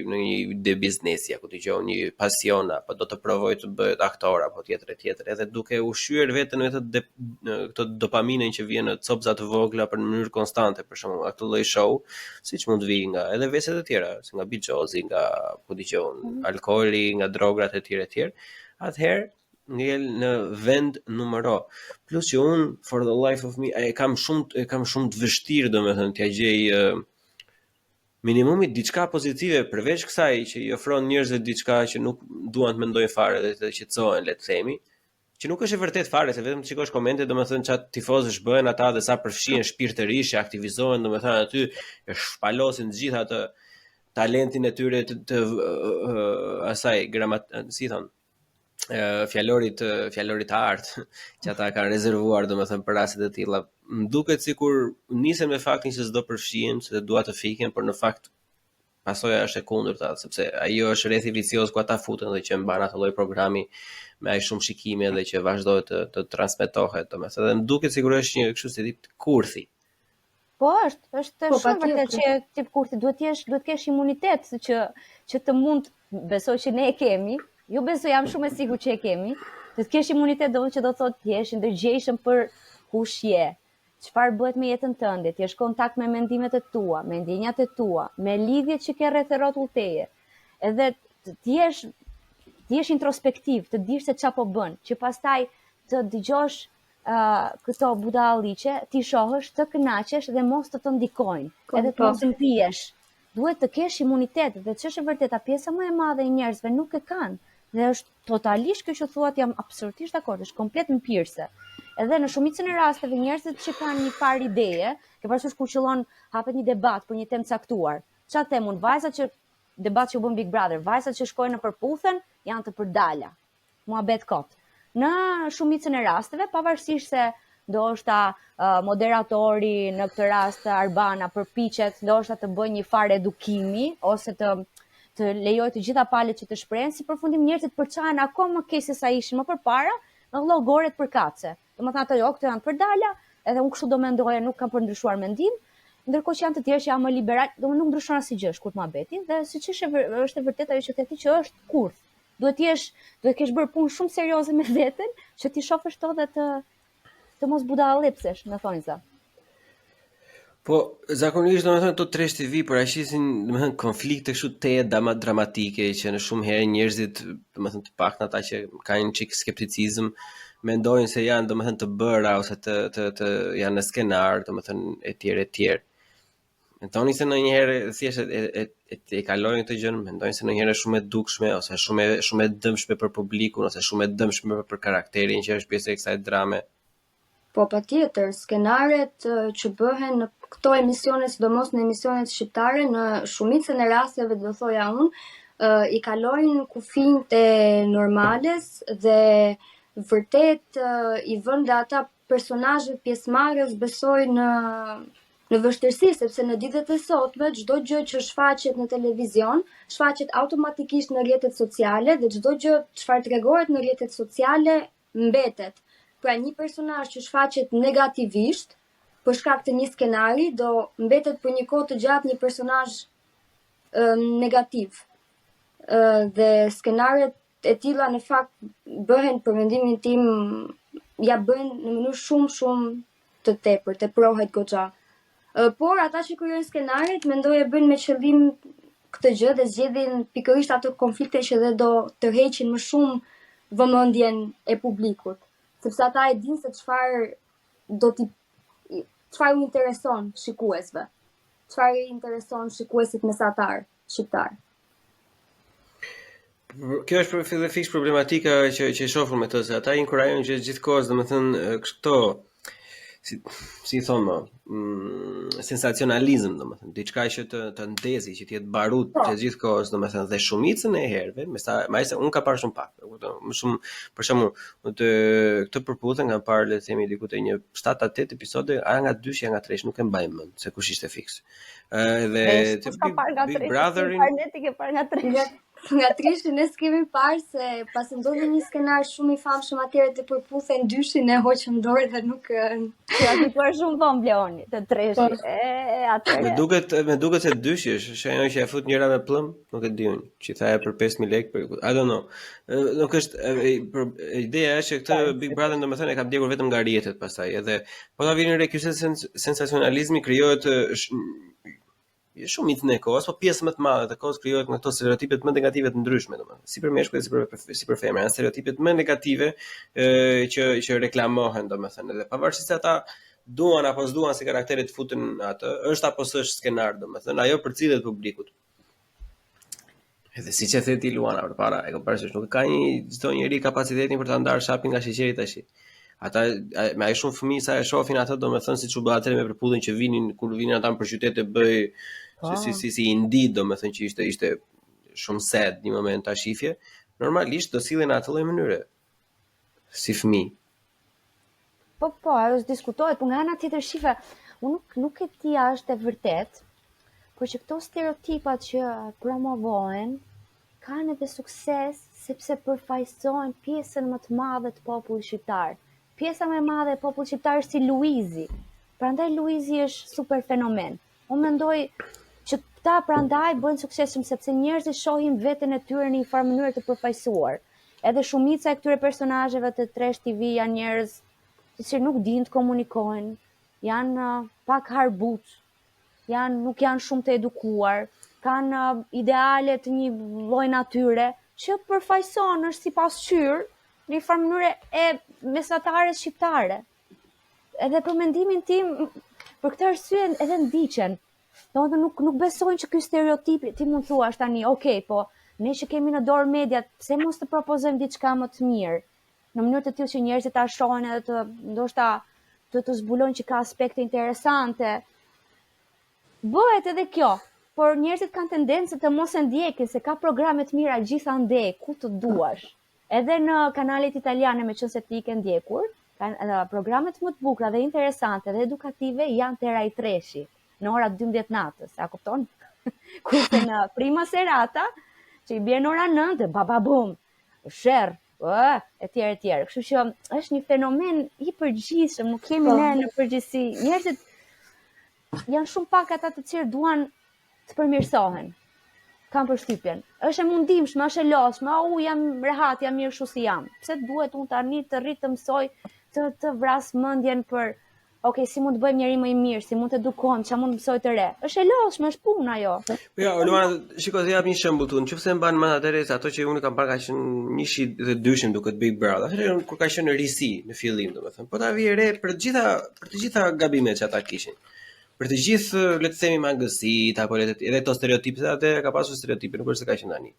në një ide biznesi, ku dëgjon një pasion apo do të provoj të bëhet aktor apo tjetër, edhe duke ushqyer veten me këtë dopaminën që vjen në copza të vogla për në mënyrë konstante, për shembull, atë lloj show, siç mund të vijë nga edhe veset e tjera, si nga bixhozi, nga ku dëgjon, alkooli, nga drograt e tjera, atëherë ngel në vend numero. Plus që unë for the life of me e kam shumë të vështirë domethënë t'ia gjej minimumi diçka pozitive përveç kësaj që i ofron njerëzve diçka që nuk duan të mendojnë fare dhe të qetësohen, le të themi, që nuk është e vërtet fare, se vetëm të shikosh komente, domethënë çat tifozësh bëhen ata dhe sa përfshihen shpirtërisht, që aktivizohen, domethënë aty e shpalosin të gjitha të talentin e tyre të asaj si thon, fjalorit të artë që ata kanë rezervuar domethënë për raste të tilla. Më duket sikur nisen me faktin se s'do përfshihen, se dua të fiken, por në fakt pasoja është e kundërta, sepse ajo është rrethi vicioz ku ata futen dhe që mban atë lloj programi me aq shumë shikime dhe që vazhdoi të transmetohet, domethënë. Dhe më duket sigurisht një kështu si tip kurthi. Po është shumë vërtet që tip kurthi duhet të kesh imunitet që të mund, besoj që ne e kemi. Jo besoj, jam shumë e sigurt që e kemi. Të kesh imunitet do që do të thotë të jesh i ndërgjegjshëm për kush je, çfarë bëhet me jetën tënde, të jesh kontakt me mendimet e tua, me ndjenjat e tua, me lidhjet që ke rreth rrotull teje. Edhe të jesh introspektiv, të dish se çfarë po bën, që pastaj të dëgjosh këto budalliqe, ti shohësh, të kënaqesh dhe mos të ndikojnë, edhe të mos mpihesh. Duhet të kesh imunitet, dhe ç'është e vërteta, pjesa më e madhe e njerëzve nuk e kanë. Dhe është totalisht kjo që thuat, jam absolutisht dakord, është komplet mpirse. Edhe në shumicën e rasteve njerëzit që kanë një farë ideje, ke parasysh kur qëllon hapet një debat për një temë caktuar. Çfarë themun, vajzat që debat që u bën Big Brother, vajzat që shkojnë në përputhen janë të përdala. Muhabet kot. Në shumicën e rasteve, pavarësisht se ndoshta moderatori në këtë rast Arbana përpiqet ndoshta të bëjë një farë edukimi ose të lejoj të gjitha palët që të shprehen, si përfundim njerëzit përçahen akoma më keq se sa ishin më përpara në llogoret përkatëse. Domethënë ato këto janë përdala, edhe unë kështu do mendoja, nuk kam përndryshuar mendim, ndërkohë që janë të tjerë që janë më liberal, domethënë nuk ndryshon asgjë kur muhabeti, dhe siç është e vërtetë ajo që theti që është kurth. Duhet kesh bërë punë shumë serioze me veten, që ti shohësh to dhe të mos budallipsesh, me thonjza. Po, zakonisht domethënë to trash TV paraqesin domethënë konflikte kështu të dramatike që në shumë herë njerëzit, domethënë të paktën ata që kanë një çik skepticizëm, mendojnë se janë domethënë të bëra ose të janë në skenar, domethënë etj. Mendojnë se ndonjëherë thjesht e kalojnë këtë gjë, mendojnë se ndonjëherë është shumë e dukshme ose shumë e dëmshme për publikun ose shumë e dëmshme për karakterin që është pjesë e kësaj drame. Po patjetër, skenaret që bëhen në këto emisione, sidomos në emisionet shqiptare, në shumicën e rasteve do thoja unë, i kalojnë kufinë e normales dhe vërtet i vënë dhe ata personazhet pjesëmarrës besoj në vështirësi, sepse në ditët e sotme çdo gjë që shfaqet në televizion, shfaqet automatikisht në rrjetet sociale dhe çdo gjë çfarë tregohet në rrjetet sociale mbetet. Pra një personazh që shfaqet negativisht për shkak të një skenari do mbetet për një kohë të gjatë një personazh negativ. Dhe skenaret e tilla në fakt bëhen, për mendimin tim, ja bëhen në mënyrë shumë të tepërt, teprohet goxha. Por ata që krijojnë skenaret mendoj e bëjnë me qëllim këtë gjë dhe zgjedhin pikërisht ato konflikte që dhe do tërheqin më shumë vëmendjen e publikut, sepse ata e dinë se çfarë u intereson shikuesve, çfarë i intereson shikuesit mesatar shqiptar. Kjo është fillimisht problematika që shohim me të, se ata inkurajojnë që gjithkohës, domethënë këto si thonë, sensacionalizëm, domethënë, diçka që të ndezi, që të jetë barut të gjithkohës, domethënë, dhe shumicën e herëve, me se unë ka parë shumë pak, më shumë, për shembull, këtë përputhen kanë parë, le të themi, diku te një 7-8 episode, nga 2 nga 3, nuk e mbaj mend se kush ishte fiks. Dhe Big Brotherin, ke parë nga 3. Nga 3 ne s'kemi parë se pas ndodhi një skenar shumë i famshëm atëherë të përputhen 2 e hoqëm dorë dhe nuk aty po shumë vonë Bleoni të 3. Me duket se 2 është ajo që e fut njëra me plëm, nuk e di unë, që thaja për 5.000 lekë, I don't know. Nuk është ideja është që këtë Big Brother domethënë e ka ndjekur vetëm nga rrjetet pastaj, edhe po ta vinin re ky sensacionalizmi krijohet shumicën e kohës, po pjesë më të madhe të kohës krijohet nga këto stereotipet më negative të ndryshme, domethënë, si për meshkuj si për femra, janë stereotipet më negative që reklamohen, domethënë, edhe pavarësisht se ata duan apo s'duan si karaktere të futen atë, është apo s'është skenar, domethënë, ajo përcillet publikut. Edhe siç e the ti Luana përpara, e komparacion nuk ka çdo njeri kapacitetin për ta ndarë shapin nga sheqeri tash. Ata me ai shumë fëmijë sa e shohin atë, domethënë siç u bë atëherë me përpullin që kur vinin ata për qytet e bëj si indi, domethënë që ishte shumë sad një moment ta shifje, normalisht do sillen në atë lloj mënyre si fëmijë. Po, ajo diskutohet, por nga ana tjetër shife, unë nuk e di a është e vërtet, por që këto stereotipat që promovohen kanë edhe sukses sepse përfaqësojnë pjesën më të madhe të popullit shqiptar. Pjesa më e madhe e popullit shqiptar është si Luizi. Prandaj Luizi është super fenomen. Unë mendoj që këta prandaj bëjnë suksesshëm sepse njerëzit shohin veten e tyre në një farë mënyrë të përfaqësuar. Edhe shumica e këtyre personazheve të Trash TV janë njerëz që nuk dinë të komunikojnë, janë pak harbuç, nuk janë shumë të edukuar, kanë ideale të një lloji natyre që përfaqëson është sipas qyr në një farë mënyrë e mesatares shqiptare. Edhe për mendimin tim, për këtë arsye edhe ndiqen. Domethënë nuk besojnë që ky stereotip, ti mund thuash tani, okay, po ne që kemi në dorë mediat, pse mos të propozojmë diçka më të mirë, në mënyrë të tillë që njerëzit ta shohin edhe të ndoshta të zbulojnë që ka aspekte interesante. Bëhet edhe kjo, por njerëzit kanë tendencë të mos e ndjekin se ka programe të mira gjithandej, ku të duash. Edhe në kanalet italiane, me qënë se ti ke ndjekur, programet më të bukura dhe interesante dhe edukative janë te Rai Treshi, në ora 12 natës, a kupton? Kurse në Prima Serata, që i bjen ora 9, bababum, sherr, etj. Kështu që është një fenomen i përgjithshëm, nuk kemi ne në përgjithësi. Njerëzit janë shumë pak ata të cilët duan të përmirësohen. Kam përshtypjen. Është e mundimshme, është e lodhshme, jam rehat, jam mirë kështu si jam. Pse duhet unë tani të rrit të mësoj të vras mendjen për si mund të bëjmë njëri më i mirë, si mund të edukohem, çfarë mund të mësoj të re. Është e lodhshme, është punë ajo. Po ja, Luana, shikoj të jap një shembull këtu. Nëse mban mend atëherë ato që unë kam parë ka qenë 1 dhe 2 duket Big Brother. Atëherë kur ka qenë risi në fillim, domethënë. Po ta vi re për të gjitha gabimet që ata kishin. Për të gjithë, le të themi, mangësit apo edhe to stereotipet, atë ka pasur stereotipe, nuk është se ka qenë tani.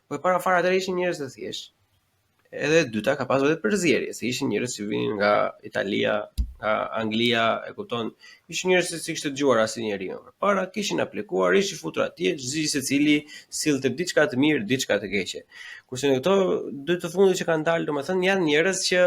Po para fare atëherë ishin njerëz të thjeshtë. Edhe dyta ka pasur edhe përzierje, se ishin njerëz që vinin nga Italia, nga Anglia, e kupton, ishin njerëz që kishte dëgjuar asnjëri. Para kishin aplikuar, ishin futur atje, çdo secili sillte diçka të mirë, diçka të keqe. Kurse në këto dy të fundit që kanë dalë, domethënë janë njerëz që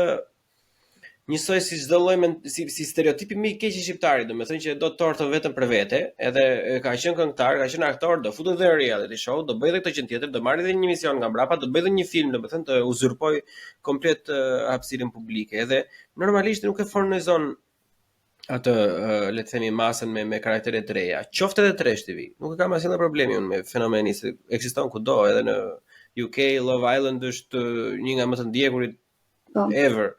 njësoj si çdo lloj si stereotipi më i keq i shqiptarit, domethënë që do të torto vetëm për vete, edhe ka qenë këngëtar, ka qenë aktor, do futet edhe në reality show, do bëj edhe këtë gjë tjetër, do marrë edhe një mision nga mbrapa, do bëj edhe një film, domethënë të uzurpoj komplet hapësirën publike. Edhe normalisht nuk e fornizon atë le të themi masën me karaktere të reja. Qoftë edhe Trash TV. Nuk kam asnjë problemi unë me fenomenin se ekziston kudo, edhe në UK Love Island është një nga më të ndjekurit ever.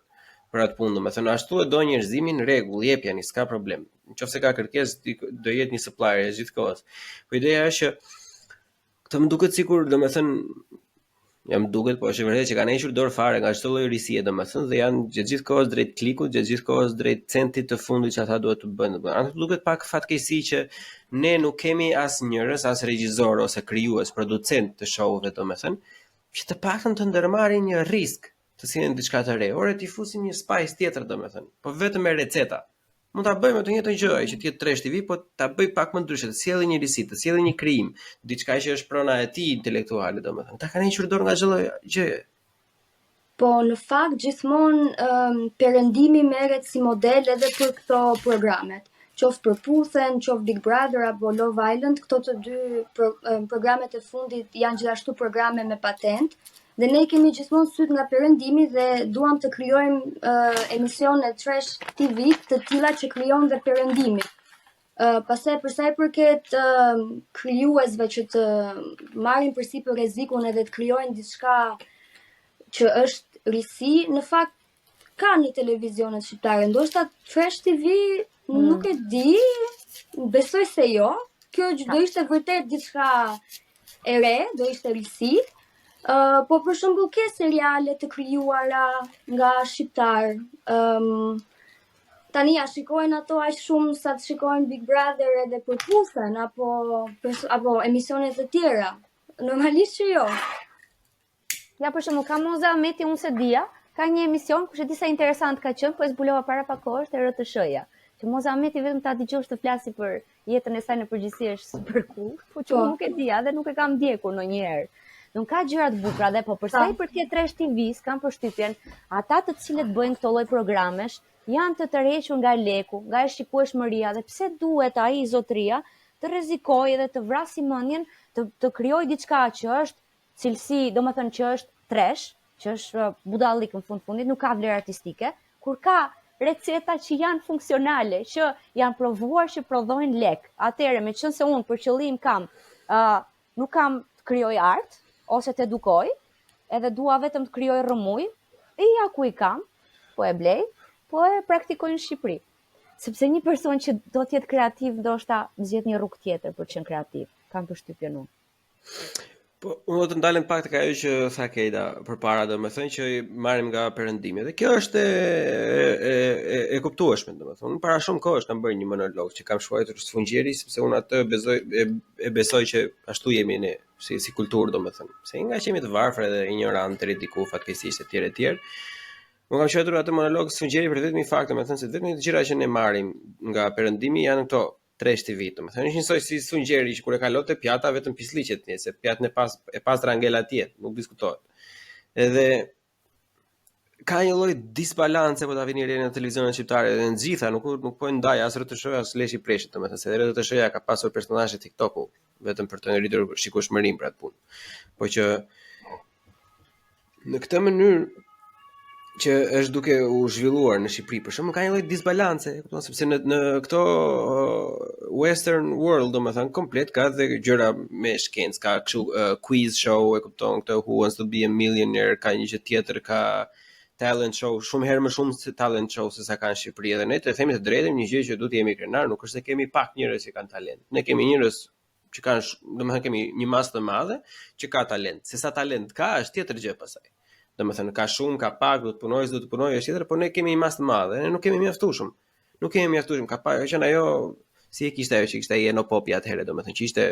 për atë punë, domethënë ashtu e do njerëzimin rregull, jep jani, s'ka problem. Nëse ka kërkesë do jetë një supplier gjithkohës. Po ideja është që këtë më duket sikur domethënë jam duket, po është vërtet që kanë hequr dorë fare nga çdo lloj risie domethënë dhe janë gjithë kohës drejt klikut, gjithë kohës drejt centit të fundit që ata duhet të bëjnë. Anë duket pak fatkeqësi që ne nuk kemi as njerëz, as regjisor ose krijues, producent të showeve domethënë, që të paktën të ndërmarrin një risk të sjellin diçka të re. Ore ti fusin një spice tjetër domethënë, po vetëm me receta. Mund ta bëjmë të njëjtën gjë, që të jetë trash TV, po ta bëj pak më ndryshe, të sjellë një risi, të sjellë një krijim, diçka që është prona e tij intelektuale domethënë. Ta kanë hequr dorë nga çdo gjë. Po në fakt gjithmonë perëndimi merret si model edhe për këto programet. Qoftë për Puthen, qoftë Big Brother apo Love Island, këto të dy programet e fundit janë gjithashtu programe me patent. Dhe ne kemi gjithmonë syt nga perëndimi dhe duam të krijojmë emisione trash TV të tilla që krijojnë dhe perëndimi. Pastaj për sa i përket krijuesve që të marrin përsipër rrezikun edhe të krijojnë diçka që është risi, në fakt ka në televizionet shqiptare. Ndoshta trash TV nuk e di, besoj se jo. Kjo do ishte vërtet diçka e re, do ishte risi. Po për shembull ke seriale të krijuara nga shqiptar. Tani ja shikojnë ato aq shumë sa të shikojnë Big Brother edhe për Puthen apo emisione të tjera. Normalisht që jo. Ja për shembull ka Moza Ahmeti unë se dia, ka një emision kush e di sa interesant ka qenë, po e zbulova para pak kohësh te RTS-ja. Që Moza Ahmeti vetëm ta dëgjosh të flasi për jetën e saj në përgjithësi është super cool, po që nuk e dia dhe nuk e kam ndjekur ndonjëherë. Nuk ka gjëra të bukura dhe po përsa i përket trash TV-s kam përshtypjen, ata të cilët bëjnë këto lloj programesh janë të tërhequr nga leku, nga e shikueshmëria dhe pse duhet ai zotëria të rrezikojë dhe të vrasë mendjen të krijojë diçka që është cilësi, domethënë që është trash, që është budallik në fundit, nuk ka vlerë artistike, kur ka receta që janë funksionale, që janë provuar që prodhojnë lek. Atëherë, meqense unë për qëllim kam, nuk kam të krijoj art, ose të edukoj, edhe dua vetëm të krijoj rrëmuj, e ja ku i kam, po e blej, po e praktikoj në Shqipëri. Sepse një person që do të jetë kreativ, ndoshta zgjedh një rrugë tjetër për të qenë kreativ. Kam përshtypjen unë. Po, unë do të ndalem pak tek ajo që tha Keida përpara, domethënë që marrim nga perëndimi. Dhe kjo është e kuptueshme, domethënë. Unë para shumë kohësh kam bërë një monolog që kam shkruar sfungjeri, sepse unë atë besoj që ashtu jemi ne si kulturë, domethënë. Se nga që jemi të varfër dhe ignorant diku fatkeqësisht etj etj. Unë kam shkruar atë monolog sfungjeri për vetëm fakt, domethënë se vetëm të gjëra që ne marrim nga perëndimi janë këto trash TV, domethënë është njësoj si sungjeri që kur e kalote pjata vetëm pisliqet një, se pjatën e pastra ngel atje, nuk diskutohet. Edhe ka një lloj disbalance po ta vini re në televizionin shqiptar edhe në gjitha, nuk po ndaj as RTS as Leshi Preshit, domethënë se RTS-ja ka pasur personazhe TikToku vetëm për të ngritur shikueshmërinë për atë punë. Po që në këtë mënyrë që është duke u zhvilluar në Shqipëri, për shembull ka një lloj disbalance, kupton, sepse në këto Western world, domethënë komplet ka dhe gjëra me shkencë, ka kështu quiz show, e kupton, këtë Who Wants to be a Millionaire, ka një gjë tjetër, ka talent show, shumë herë më shumë se talent show se sa ka në Shqipëri. Edhe ne të themi të drejtën, një gjë që duhet jemi krenar, nuk është se kemi pak njerëz që kanë talent. Ne kemi njerëz që kanë, domethënë kemi një masë të madhe që ka talent. Se sa talent ka është tjetër gjë pastaj. Domethënë ka shumë, ka pak, do të punojë, është tjetër, por ne kemi një masë të madhe, ne nuk kemi mjaftueshëm. Nuk kemi mjaftueshëm, ka pak, që ajo si e kishte ajo që kishte ai Eno Popi atëherë, domethënë që ishte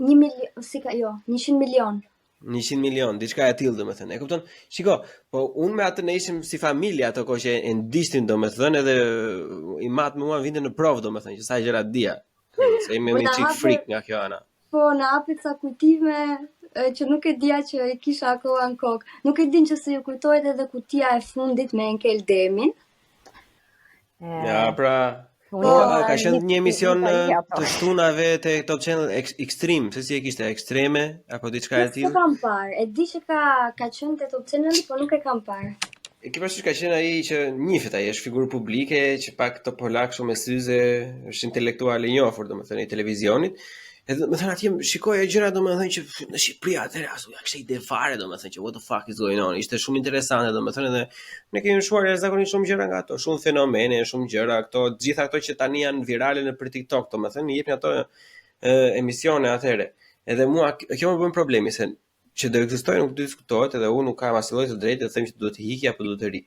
1 milion, si ka jo, 100 milion. 100 milion, diçka e tillë domethënë. E kupton? Shiko, po unë me atë ne ishim si familje ato kohë që e ndishtin domethënë edhe i mat me mua vinte në provë domethënë që sa gjëra dia. Se jemi një çik frik nga kjo ana. Po na hapit sa kujtime që nuk e dija që e kisha akoma në kokë. Nuk e din që se ju kujtohet edhe kutia e fundit me Enkel Demin. Ja, pra ka qenë një emision të shtunave te Top Channel Extreme, se si e kishte ekstreme apo diçka e tillë. Nuk kam parë. E di që ka qenë te Top Channel, po nuk e kam parë. E ke parasysh ka qenë ai që njihet ai, është figurë publike që pak topolak shumë me syze, është intelektual i njohur domethënë i televizionit, Edhe më thënë atje shikoja gjëra domethënë që në Shqipëri atëherë asu ja kishte ide fare domethënë që what the fuck is going on. Ishte shumë interesante domethënë edhe ne kemi shuar jashtëzakonisht shumë gjëra nga ato, shumë fenomene, shumë gjëra këto, gjitha ato që tani janë virale nëpër TikTok domethënë i jepni ato emisione atëherë. Edhe mua kjo më bën problemi se që do ekzistojë nuk do diskutohet edhe unë nuk kam asnjë lloj të drejtë të them që duhet të hiqi apo duhet të ri.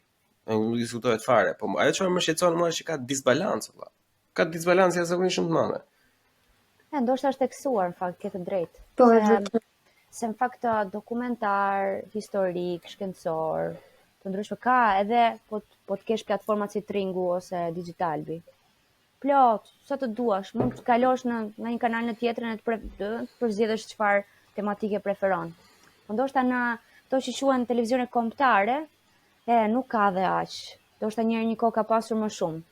Nuk diskutohet fare, po ajo çfarë më shqetëson mua është që ka disbalancë valla. Ka disbalancë jashtëzakonisht shumë të madhe. Ndoshta është teksuar në fakt ke të drejtë. Po, Se në fakt dokumentar, historik, shkencor, të ndryshme ka edhe po të kesh platformat si Tringu ose Digitalbi. Plot, sa të duash, mund të kalosh në një kanal në tjetrën e të përzgjedhësh çfarë tematike preferon. Po ndoshta në ato që quhen televizione kombëtare, nuk ka dhe aq. Ndoshta një kohë ka pasur më shumë.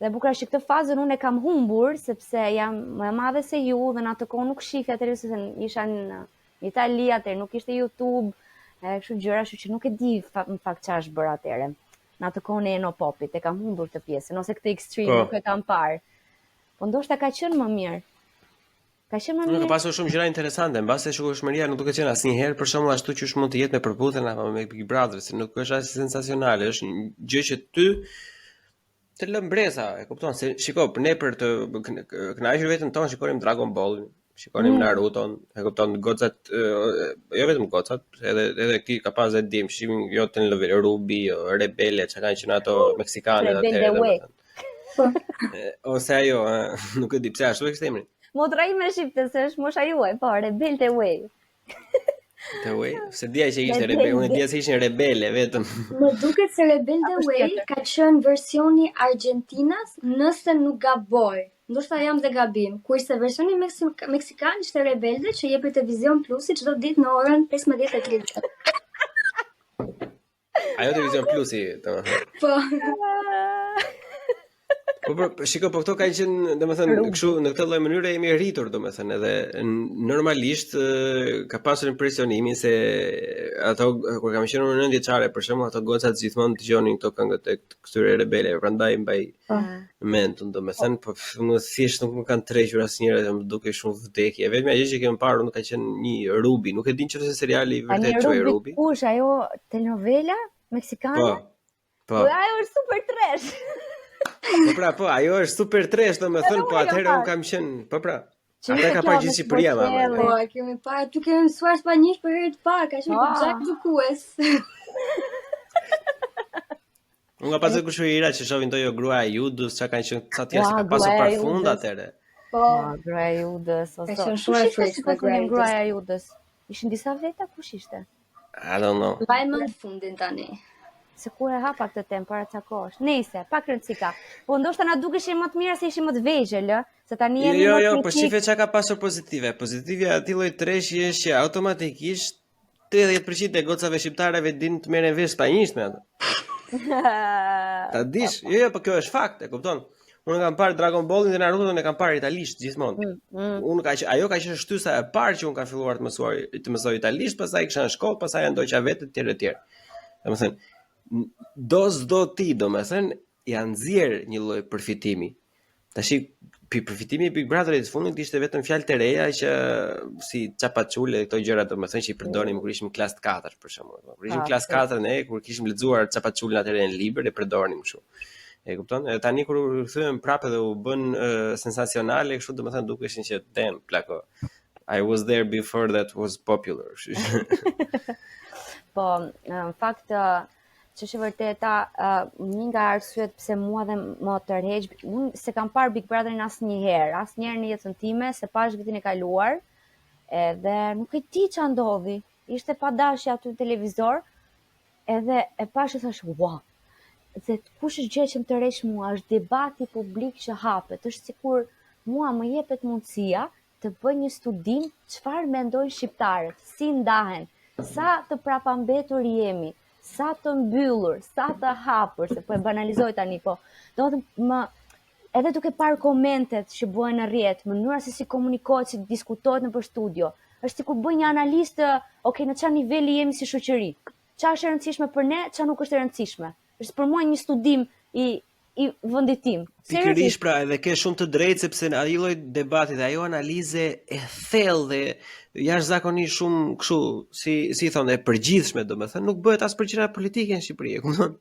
Dhe bukur është që këtë fazën unë e kam humbur, sepse jam më e madhe se ju dhe në atë kohë nuk shifja televizion, se isha në Itali atëherë, nuk ishte YouTube, kështu gjëra, kështu që nuk e di në fakt çfarë është bërë atëherë. Në atë kohë e no popit, e kam humbur këtë pjesën, ose këtë Extreme nuk e kam parë. Po ndoshta ka qenë më mirë. Ka qenë më mirë. Nuk ka pasur shumë gjëra interesante, mbase shikueshmëria nuk duket qenë asnjëherë për shembull ashtu që mund të jetë me përputhen apo me Big Brother, se nuk është as sensacionale, është një gjë që ty të lë mbreza, e kupton se shiko, ne për të kënaqur veten tonë shikonim Dragon Ball, shikonim Naruto, e kupton gocat, jo vetëm gocat, edhe ki ka pas edhe dim, shimin jo të në Ruby, Rebele, çka kanë qenë ato meksikane atëherë. Ose ajo, nuk e di pse ashtu e kishte emrin. Motra ime shqipte se është mosha juaj, po, Rebel the Way. The Way, se dia që ishte rebel, unë dia se ishin rebele vetëm. Më duket se Rebel the Way ka qenë versioni Argentinas, nëse nuk gaboj. Ndoshta jam dhe gabim. Kurse versioni meksikan ishte Rebelde që jepet Televizion Plusi çdo ditë në orën 15:30. Ajo Televizion Plusi, domethënë. Po. Po shiko, po këto kanë qenë, domethënë, kështu në këtë lloj mënyre jemi rritur, domethënë, edhe normalisht ka pasur impresionimin se ato kur kam qenë në 9 vjeçare, për shembull, ato gocat gjithmonë dëgjonin këto këngët e këtyre rebeleve, prandaj mbaj mendun, domethënë, po më thjesht nuk më kanë tërhequr asnjëherë dhe më dukej shumë vdekje. Vetëm ajo që kemi parë nuk ka qenë një Ruby, nuk e di nëse seriali vërtet quhej Ruby. Kush ajo telenovela meksikane? Po. Ajo është super trash. Po pra, po, ajo është super trash, domethënë, po atëherë un kam qenë, po pra. Ata ka parë gjithë Shqipëria më. Po, kemi parë, tu kemi mësuar spanjisht për herë të parë, ka qenë gjak dukues. Unë nga pasur kushëria që shohin to jo grua e Judës, çka kanë qenë ca tjerë që ka pasur parfund atëherë. Po, grua e Judës, ose. Ka qenë shumë e frikshme grua e Judës. Ishin disa veta kush ishte? I don't know. Mbajmë në fundin tani. Se kur e hapa këtë temë para ca kohësh. Nëse, pak rëndësi ka. Po ndoshta na dukeshin më të mira se ishin më të vegjël, se tani jemi më të Jo, po shife çka ka pasur pozitive. Pozitivja e atij lloj treshji është që automatikisht 30% e gocave shqiptarëve dinë të merren vesh spanjisht me ato. Ta dish? Jo, po kjo është fakt, e kupton? Unë kam parë Dragon Ballin dhe Naruto e kam parë italisht gjithmonë. Ajo ka qenë shtysa e parë që unë kam filluar të mësoj italisht, pastaj kisha në shkollë, pastaj ndoqa vetë etj. Domethënë do ti, domethënë, janë nxjerr një lloj përfitimi. Tash përfitimi i Big Brotherit të fundit ishte vetëm fjalë të reja që si çapaçule këto gjëra domethënë që i përdornim kur ishim klasë 4 për shembull. Kur ishim klasë 4 ne kur kishim lexuar çapaçulën atëherë në libër e përdornim kështu. E kupton? Edhe tani kur u kthyem prapë dhe u bën sensacionale kështu domethënë dukeshin që damn plako. I was there before that was popular. Po, në fakt që është vërteta, një nga arsyet pse mua dhe më tërheq, unë se kam parë Big Brotherin asnjëherë në jetën time, se pash vitin e kaluar, edhe nuk e di ç'a ndodhi. Ishte pa dashje aty në televizor, edhe e pash e thash, wow. Dhe kush është gjë që më tërheq mua, është debati publik që hapet, është sikur mua më jepet mundësia të bëj një studim çfarë mendojnë shqiptarët, si ndahen, sa të prapambetur jemi, sa të mbyllur, sa të hapur, se po e banalizoj tani, po. Edhe duke parë komentet që bëhen në rrjet, mënyra se si komunikohet, si diskutohet nëpër studio, është sikur bëj një analistë, në çfarë niveli jemi si shoqëri. Çfarë është e rëndësishme për ne, çfarë nuk është e rëndësishme. Është për mua një studim i i vendit tim. Pikërisht pra, edhe ke shumë të drejtë sepse ai lloj debati dhe ajo analize e thellë dhe jashtëzakonisht shumë kështu, si thonë, e përgjithshme, domethënë nuk bëhet as për gjëra politike në Shqipëri, e kupton?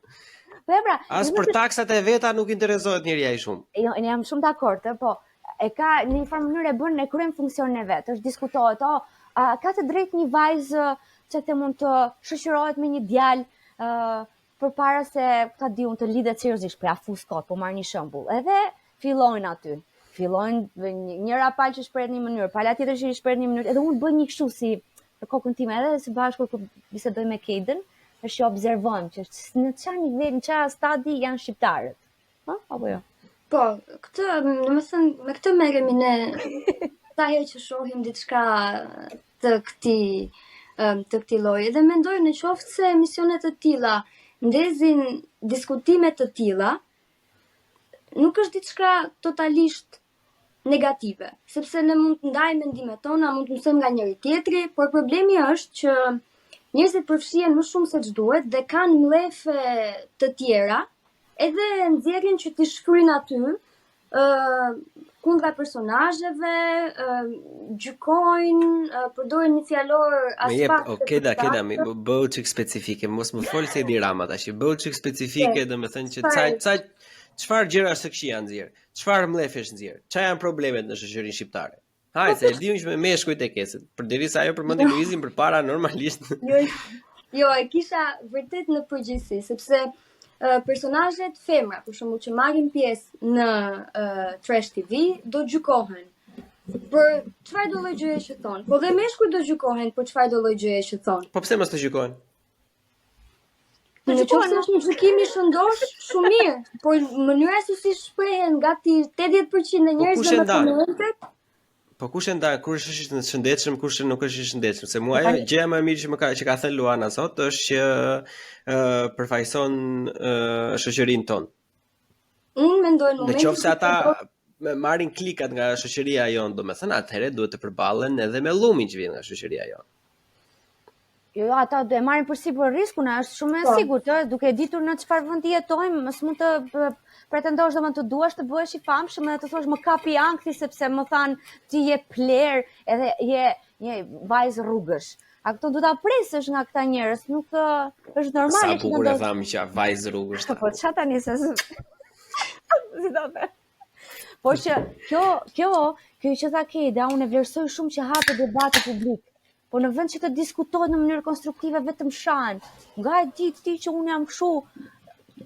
Pra, as për taksat e veta nuk interesohet njeriu ai shumë. Jo, ne jam shumë dakord, po e ka në një farë mënyrë e bën e kryen funksionin e vet. Është diskutohet, ka të drejtë një vajzë që të mund të shoqërohet me një djalë përpara se ta di unë të lidhet seriozisht për afus kot, po marr një shembull. Edhe fillojnë aty. Fillojnë njëra palë që shprehet në një mënyrë, pala tjetër që shprehet në një mënyrë. Edhe unë bëj një kështu si për kokën time, edhe së bashku kur bisedoj me Keiden, është që observojmë që në çfarë nivel, në çfarë stadi janë shqiptarët. Apo jo? Po, domethënë me këtë merremi ne sa herë që shohim diçka të këtij lloji. Dhe mendoj në qoftë se emisionet të tilla ndezin diskutime të tilla, nuk është diçka totalisht negative, sepse ne mund të ndajmë mendimet tona, mund të mësojmë nga njëri tjetri, por problemi është që njerëzit përfshihen më shumë se ç'duhet dhe kanë mlefe të tjera, edhe nxjerrin që të shkruajnë aty kundra personazheve, gjykojnë, përdorin një fjalor Keda, bëu çik specifike, mos më fol se Edi Rama tash, bëu çik specifike, domethënë që çfarë gjërash të këqija nxjerr, çfarë mlefesh nxjerr, çfarë janë problemet në shoqërinë shqiptare. Hajde, se e dimë që me meshkujt e kesit, përderisa ajo përmendi Luizin përpara normalisht. Jo, e kisha vërtet në përgjithësi, sepse personazhet femra, për shembull që marrin pjesë në Trash TV, do gjykohen për çfarë do lloj gjëje që thon. Po dhe meshkujt do gjykohen për çfarë do lloj gjëje që thon. Po pse mos të gjykohen? Në qoftë se është një gjykim i shëndosh, shumë mirë, por mënyra se si shprehen gati 80% e njerëzve në komentet. Po kush e ndan, kush është i shëndetshëm, kush nuk është i shëndetshëm? Se mua ajo gjëja më e mirë që ka thënë Luana sot është që përfaqëson shoqërinë tonë. Unë mendoj në momentin qoftë se ata marrin klikat nga shoqëria jonë, domethënë atëherë duhet të përballen edhe me llumin që vjen nga shoqëria jonë. Jo, ata do e marrin përsipër riskun, është shumë e sigurt, duke ditur në çfarë vendi jetojmë, mos mund të pretendosh domethënë të duash të bëhesh i famshëm dhe të thosh më kapi ankthi sepse më than ti je pler edhe je vajzë rrugësh. A këto do ta presësh nga këta njerëz, nuk është normale që bukur e tham që vajzë rrugësh. Po çfarë tani se si do të. Po që kjo që tha Keda, unë e vlerësoj shumë që hapet debati publik. Po në vend që të diskutohet në mënyrë konstruktive vetëm shahen. Nga e ditë ti që unë jam kështu,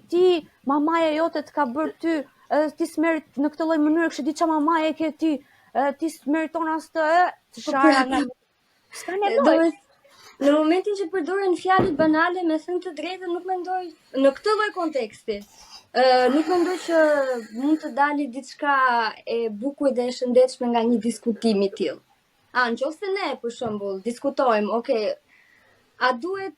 ti mamaja jote të ka bërë ty, ti s'merit në këtë lloj mënyrë, kështu di ç'a mamaja ke ti, ti s'meriton as të shara. S'ka nevojë. Në momentin që përdoren fjalë banale, me thënë të drejtën, nuk mendoj në këtë lloj konteksti. Nuk mendoj që mund të dalë diçka e bukur dhe e shëndetshme nga një diskutim i tillë. Nëse ne, për shembull, diskutojmë, a duhet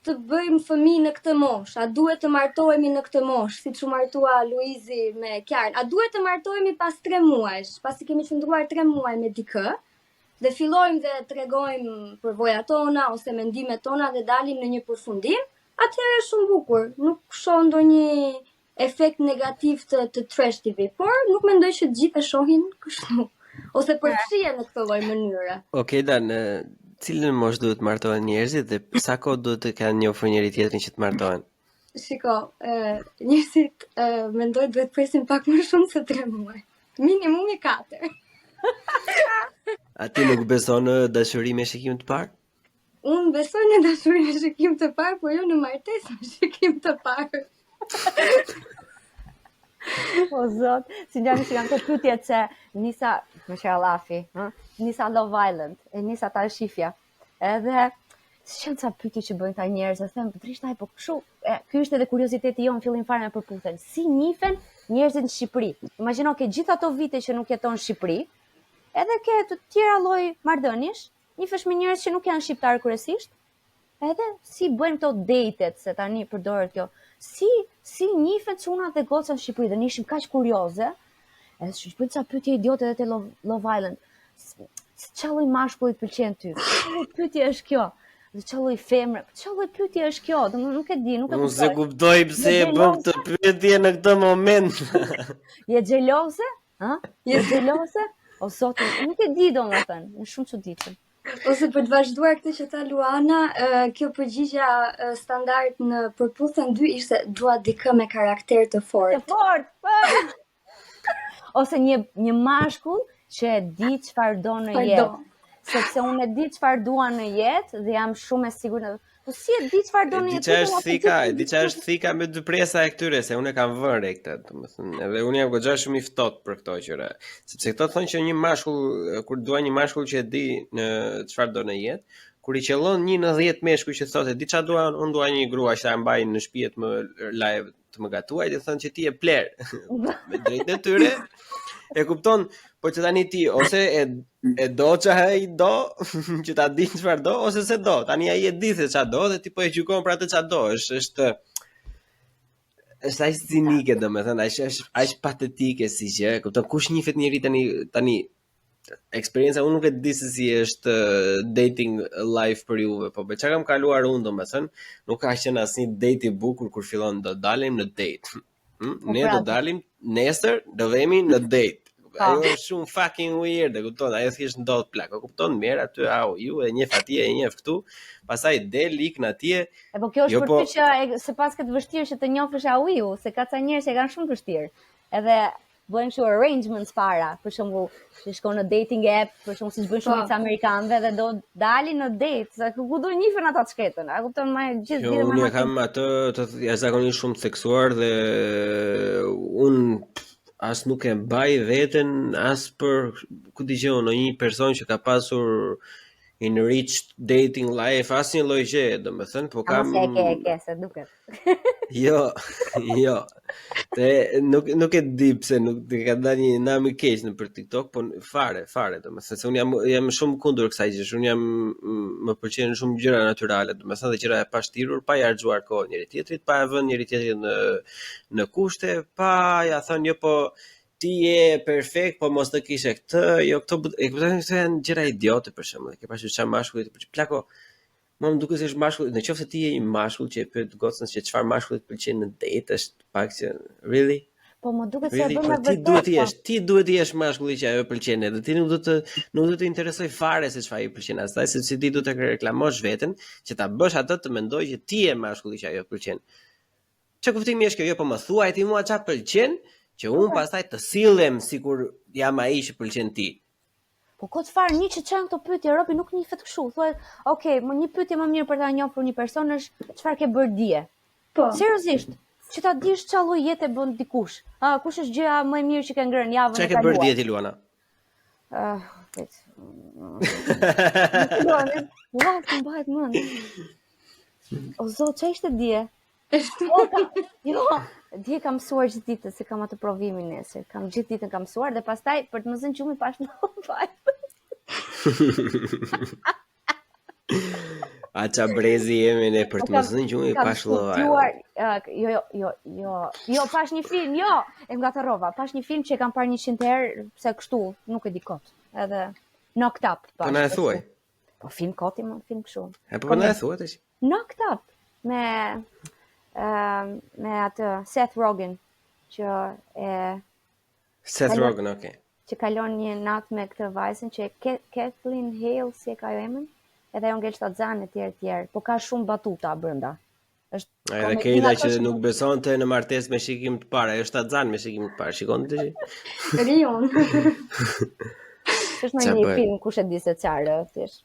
të bëjmë fëmijë në këtë moshë, a duhet të martohemi në këtë moshë, siç u martua Luizi me Kjarn, a duhet të martohemi pas 3 muajsh, pasi kemi qëndruar 3 muaj me dikë, dhe fillojmë dhe tregojmë përvojat tona ose mendimet tona dhe dalim në një përfundim, atëherë është shumë bukur, nuk shoh ndonjë efekt negativ të Trash TV, por nuk mendoj që të gjithë e shohin kështu. Ose përfshihen në këtë lloj mënyre. Da, në cilën moshë duhet të martohen njerëzit dhe sa kohë duhet të kanë njohur njëri tjetrin që të martohen? Shiko, njerëzit mendoj duhet presin pak më shumë se 3 muaj. Minimumi 4. A ti nuk beson në dashuri me shikim të parë? Unë besoj në dashuri me shikim të parë, por jo në martesë me shikim të parë. O zot, si njëmi që jam të pytjet se nisa, më që Allafi, nisa Love Island, e nisa ta shifja. Edhe, si qënë ca pytje që bëjnë ta njerëz, e them, drishtaj, po këshu, ky është edhe kurioziteti jo në fillim fare me përputhen. Si njifen njerëzit në Shqipëri? Imagjino ke gjithë ato vite që nuk jeton në Shqipëri, edhe ke të tjera lloj marrëdhëniesh, njifesh me njerëz që nuk janë shqiptar kryesisht, edhe si bëjmë këto datet, se tani përdoret kjo. Si njifen çunat dhe gocat në Shqipëri dhe ne ishim kaq kurioze, edhe shpëj ca pyetje idiote edhe te Love Island. Çfarë lloj mashkulli pëlqen ty? Çfarë pyetje është kjo? Dhe çfarë lloj femre, çfarë lloj pyetje është kjo? Domethënë nuk e di, nuk e Unë se kuptoj. kuptoj pse e bëm këtë pyetje në këtë moment. Je xheloze? Ha? Je xheloze? O zoti, nuk e di domethënë, është shumë çuditshëm. Ose për të vazhduar këtë që tha Luana, kjo përgjigja standard në përputhjen 2 ishte dua dikë me karakter të Të fortë. fort. Ose një mashkull që e di çfarë do në Çfarë jetë. do. Sepse unë e di çfarë dua në jetë dhe jam shumë e sigurt. Po si e di çfarë do në jetë? Di çfarë është thika me dy presa e këtyre, se unë e kam vënë re këtë, domethënë, edhe unë jam goxha shumë i ftohtë për këto gjëra. Sepse këto thonë që një mashkull, kur dua një mashkull që e di në çfarë do në jetë, kur i qellon 1 në 10 meshkuj që thotë di çfarë dua, unë dua një grua që ta mbaj në shtëpi të më live të më gatuaj, dhe thonë që ti e pler. Me drejtë e tyre. E kupton, po që tani ti ose e do që ai do, që ta di çfarë do, ose se do. Tani ai e di se çfarë do dhe ti po e gjykon për atë çfarë do. Është aq cinike, domethënë, aq patetike si gjë. Kupton, kush njihet njëri tani eksperienca unë nuk e di se si është dating life për juve, po çka kam kaluar unë domethënë, nuk ka qenë asnjë date i bukur kur fillon do dalim në date. Ne do dalim nesër, do vemi në date. Ajo është shumë fucking weird, e kupton, ajo thjesht ndodh plak, e kupton, mirë aty, ju e njeh atje, e njeh këtu, pastaj del ikën atje. E po kjo është Jo, për ty që se pas këtë vështirë që të njohësh auiu, se ka ca njerëz që kanë shumë vështirë. Edhe bëjnë kështu arrangements para, për shembull, që shkon në dating app, për shembull siç bëjnë shumë amerikanëve dhe do dalin në date, se ku do njihen ata të shketën. A kupton më gjithë ditën Unë kam atë të jashtëzakonisht shumë seksuar dhe unë as nuk e mbaj veten as për ku dëgjoj në një person që ka pasur enriched dating life, asnjë lloj gjë, domethënë, po kam ke se duket. Jo. Nuk e di pse nuk ka dalë një nam i keq në për TikTok, po fare, domethënë se unë jam shumë kundër kësaj gjë. Unë më pëlqejnë shumë gjëra natyrale, domethënë dhe gjëra e pashtirur, pa i harxuar kohë njëri tjetrit, pa e vënë njëri tjetrin në kushte, pa ja thënë jo po ti je perfekt, po mos të kishe këtë, jo këto e kupton se janë gjëra idiote për shembull. Ke pasur çfarë mashkullit, plako. Më duket se është mashkull, nëse ti je një mashkull që e pyet gocën se çfarë mashkullit pëlqen në date, është pak që really. Po më duket se Really? e bën me Ti vërtet. ti duhet të jesh mashkulli që ajo pëlqen, edhe ti nuk do të interesoj fare se çfarë i pëlqen asaj, sepse ti duhet të reklamosh veten që ta bësh atë të mendoj që ti je mashkulli që ajo pëlqen. Çka kuptimi është kjo? Jo, po më thuaj ti mua çfarë pëlqen, që unë pastaj të sillem sikur jam ai që pëlqen ti. Po kot fare një që çan këto pyetje Robi nuk njihet kështu. Thuaj, okay, më një pyetje më mirë për ta njohur një person është çfarë ke bërë dje. Po. Seriozisht, që ta dish çfarë lloj jete bën dikush. Kush është gjëja më e mirë që ke ngrënë javën e Çfarë kaluar? ke bërë dje ti, Luana? Luana, ua, të mbahet mend. O zot, çfarë ishte dje? Jo, dje kam mësuar gjithë ditën se kam atë provimin nesër. Kam gjithë ditën kam mësuar dhe pastaj për të më zënë gjumi pash në vaj. A qa brezi jemi ne për të më zënë gjumi pash lëvaj. Jo, pash një film, e ngatërrova. Pash një film që e kam parë 100 herë, se kështu, nuk e di kot. Edhe Knocked Up. Po na e thuaj. Po film koti, më film kështu. Po na e thuaj tash. Knocked Up me atë Seth Rogen që Seth Rogen, okay. Që kalon një natë me këtë vajzën që Kathleen Hale, si e ka jo emrin, edhe ajo ngel shtatzan e tjerë, po ka shumë batuta brenda. Edhe Keila që nuk besonte në martesë me shikim të parë, ajo shtatzan me shikim të parë, shikoni tash. Rion. Është në një film kush e di se çfarë thjesht.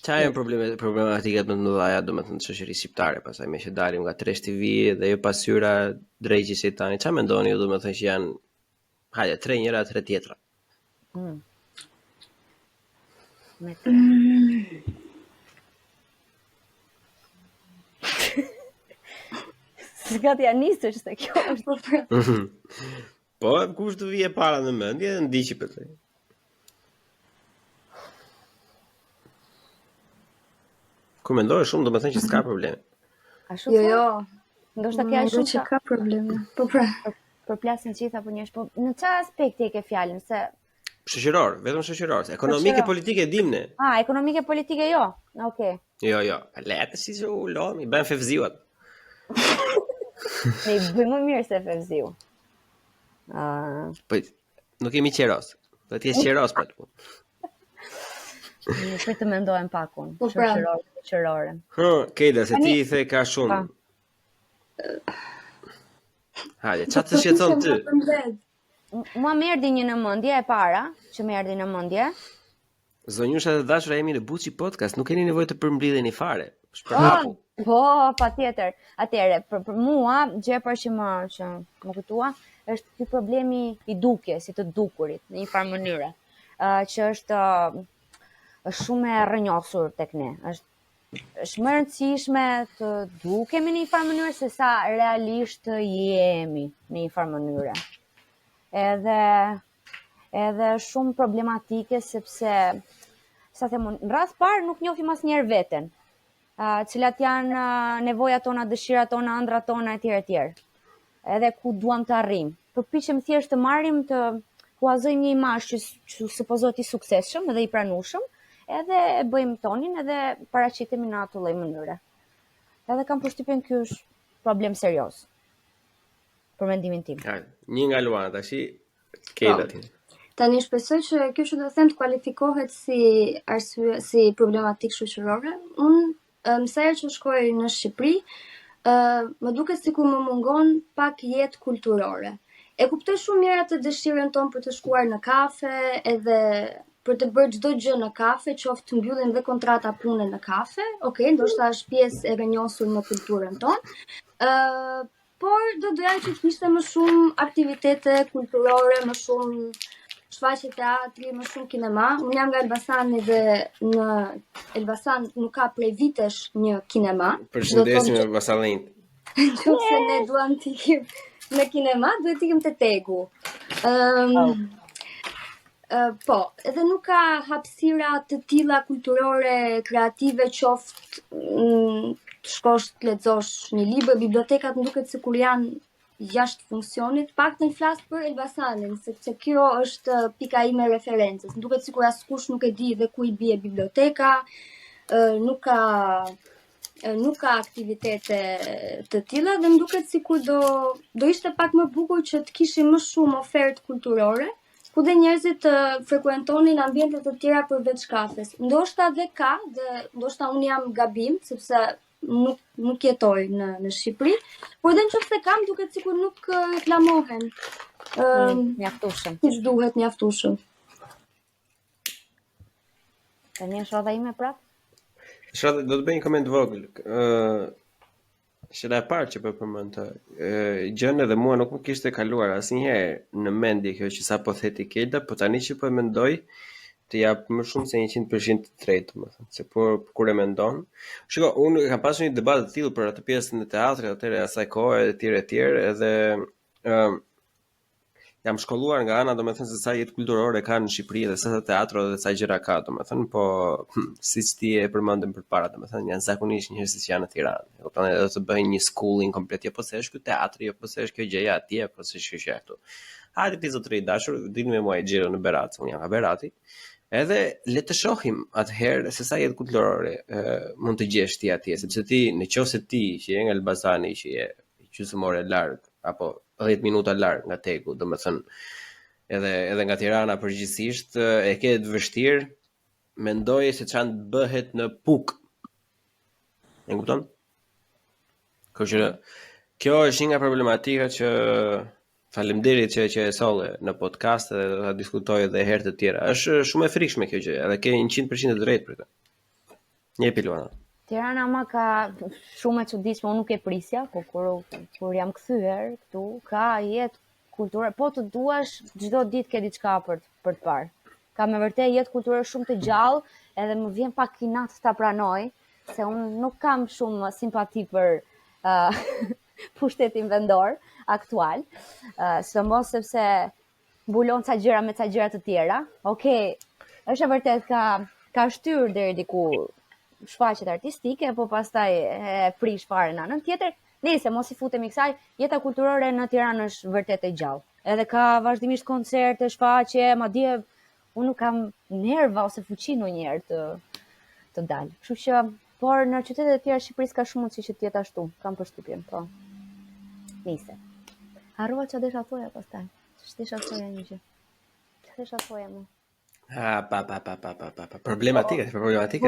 Qa janë problematikat më të mëdha, domethënë në shoqërinë shqiptare, pastaj me që dalim nga Trash TV dhe jo pasyra drejtë shejtani. Çfarë mendoni ju, domethënë që janë hajde 3 njëra 3 tjetra? Zgati ja nisësh se kjo është. Po, kush të vije para në mendje, ndiqi për të. Ku mendoj shumë, domethënë që s'ka probleme. Jo. Ndoshta kjo është që ka probleme. Po pra. Përplasin gjitha për njerëz, po në çfarë aspekti e ke fjalën se Shoqëror, vetëm shoqëror. Ekonomike, politike dim ne. Ekonomike, politike jo. Okej. Jo. Letë si që u lodhëm, i bën fevziuat. Ne i bëjmë më mirë se fevziu. Po, nuk jemi qeros. Do të jesh qeros për të punë. Nuk të mendohem pak unë. Po, pra. Shoqërore. Kejda, se ti i the ka shumë. Hajde, çfarë të shqetëson ty? Mua më erdhi një në mendje e para, që më erdhi në mendje. Zonjusha dhe dashura, jemi në Buçi Podcast, nuk keni nevojë të përmbledheni fare. Shpërhapu. Po, patjetër. Atëherë, për mua, gjë që më kujtua, është ky problemi i dukjes, si të dukurit në një farë mënyre, që është shumë e rrënjosur tek ne. Është më rëndësishme të dukemi në një farë mënyre se sa realisht të jemi në një farë mënyre. Edhe shumë problematike sepse sa them unë, në rast parë nuk njohim asnjëherë veten. Cilat janë nevojat tona, dëshirat tona, ëndrat tona etj. Edhe ku duam të arrijmë. Përpiqem thjesht të marrim të huazojmë një imazh që supozohet i suksesshëm dhe i pranueshëm, edhe e bëjmë tonin edhe paraqitemi në atë lloj mënyre. Edhe kam përshtypjen ky është problem serioz. Për mendimin tim. Një nga Luana, tash Kejda ti. Tani shpresoj që kjo që do të them të kualifikohet si arsye, si problematik shoqërore. Unë sa herë që shkoj në Shqipëri, më duket sikur më mungon pak jetë kulturore. E kuptoj shumë mirë atë dëshirën tonë për të shkuar në kafe, edhe për të bërë çdo gjë në kafe, qoftë të mbyllim dhe kontrata pune në kafe. Okej, ndoshta është pjesë e rrënjosur në kulturën tonë. Por do doja që të kishte më shumë aktivitete kulturore, më shumë shfaqje teatri, më shumë kinema. Unë jam nga Elbasani dhe në Elbasan nuk ka prej vitesh një kinema. Përshëndesim Elbasanit. Nëse ne duam të ikim në kinema, duhet të ikim te Tegu. Po, edhe nuk ka hapësira të tilla kulturore, kreative, qoftë të shkosh të lexosh një libër, bibliotekat më duket sikur janë jashtë funksionit, paktën flas për Elbasanin, sepse kjo është pika ime referencës. Më duket sikur askush nuk e di dhe ku i bie biblioteka, nuk ka aktivitete të tilla dhe më duket sikur do ishte pak më bukur që të kishim më shumë ofertë kulturore, ku dhe njerëzit të frekuentonin ambiente të tjera përveç kafes. Ndoshta dhe ka, dhe ndoshta unë jam gabim, sepse nuk jetoj në Shqipëri, por edhe nëse kam duket sikur nuk reklamohen. Mjaftueshëm. Siç duhet mjaftueshëm. Tani është rradha ime prap? Do të bëj një koment vogël. Shëra e parë që po përmend gjën edhe mua nuk më kishte kaluar asnjëherë në mendje kjo që sapo theti Kelda, po tani që po e mendoj të jap më shumë se 100% të drejtë, domethënë, se kur e mendon. Shiko, unë kam pasur një debat të tillë për atë pjesën e teatrit atëherë asaj kohe etj, edhe jam shkolluar nga ana, domethënë, se sa jetë kulturore ka në Shqipëri dhe sa teatro dhe sa gjëra ka, domethënë, po siç ti e përmendëm përpara, domethënë, janë zakonisht njerëz që janë në Tiranë. E kupton, edhe të bëjnë një schooling komplet, jo po se është ky teatri, jo po se është kjo gjëja atje, po se është kjo këtu. Hajde ti zotëri i dashur, dilni me mua i Xhiro në Berat, unë jam nga Berati. Edhe le të shohim atëherë se sa jetë kulturore mund të gjesh ti atje, sepse ti nëse ti që je nga Elbasani, që je gjysmore larg apo 10 minuta larg nga Tegu, domethënë edhe nga Tirana përgjithsisht, e ke të vështirë, mendoj se çan bëhet në Puk. E kupton? Kjo është një nga problematika që faleminderit që e solle në podcast dhe do ta diskutoj edhe herë të tjera. Është shumë e frikshme kjo gjë, edhe ke 100% të drejtë për këtë. Jepi Luana. Tirana ma ka shumë e çuditshme, unë nuk e prisja, po kur jam kthyer këtu, ka jetë kulturore, po të duash çdo ditë ke diçka për të parë. Ka me vërtet jetë kulturore shumë të gjallë, edhe më vjen pak inat ta pranoj, se unë nuk kam shumë simpati për pushtetin vendor aktual, sidomos sepse mbulon ca gjëra me ca gjëra të tjera. Okej, është e vërtet ka shtyr deri diku shfaqjet artistike, po pastaj e prish fare në anën tjetër. Nëse mos i futemi kësaj, jeta kulturore në Tiranë është vërtet e gjallë. Edhe ka vazhdimisht koncerte, shfaqje, madje unë nuk kam nerva ose fuqi ndonjëherë të dalë. Kështu që, por në qytetet e tjera të Shqipërisë ka shumë mundësi që të jetë ashtu, kam përshtypjen, po. Nice. Harrova çfarë desha thoja pastaj. Ç'desha thoja një gjë. Ç'desha thoja më? Problematika. Problematika,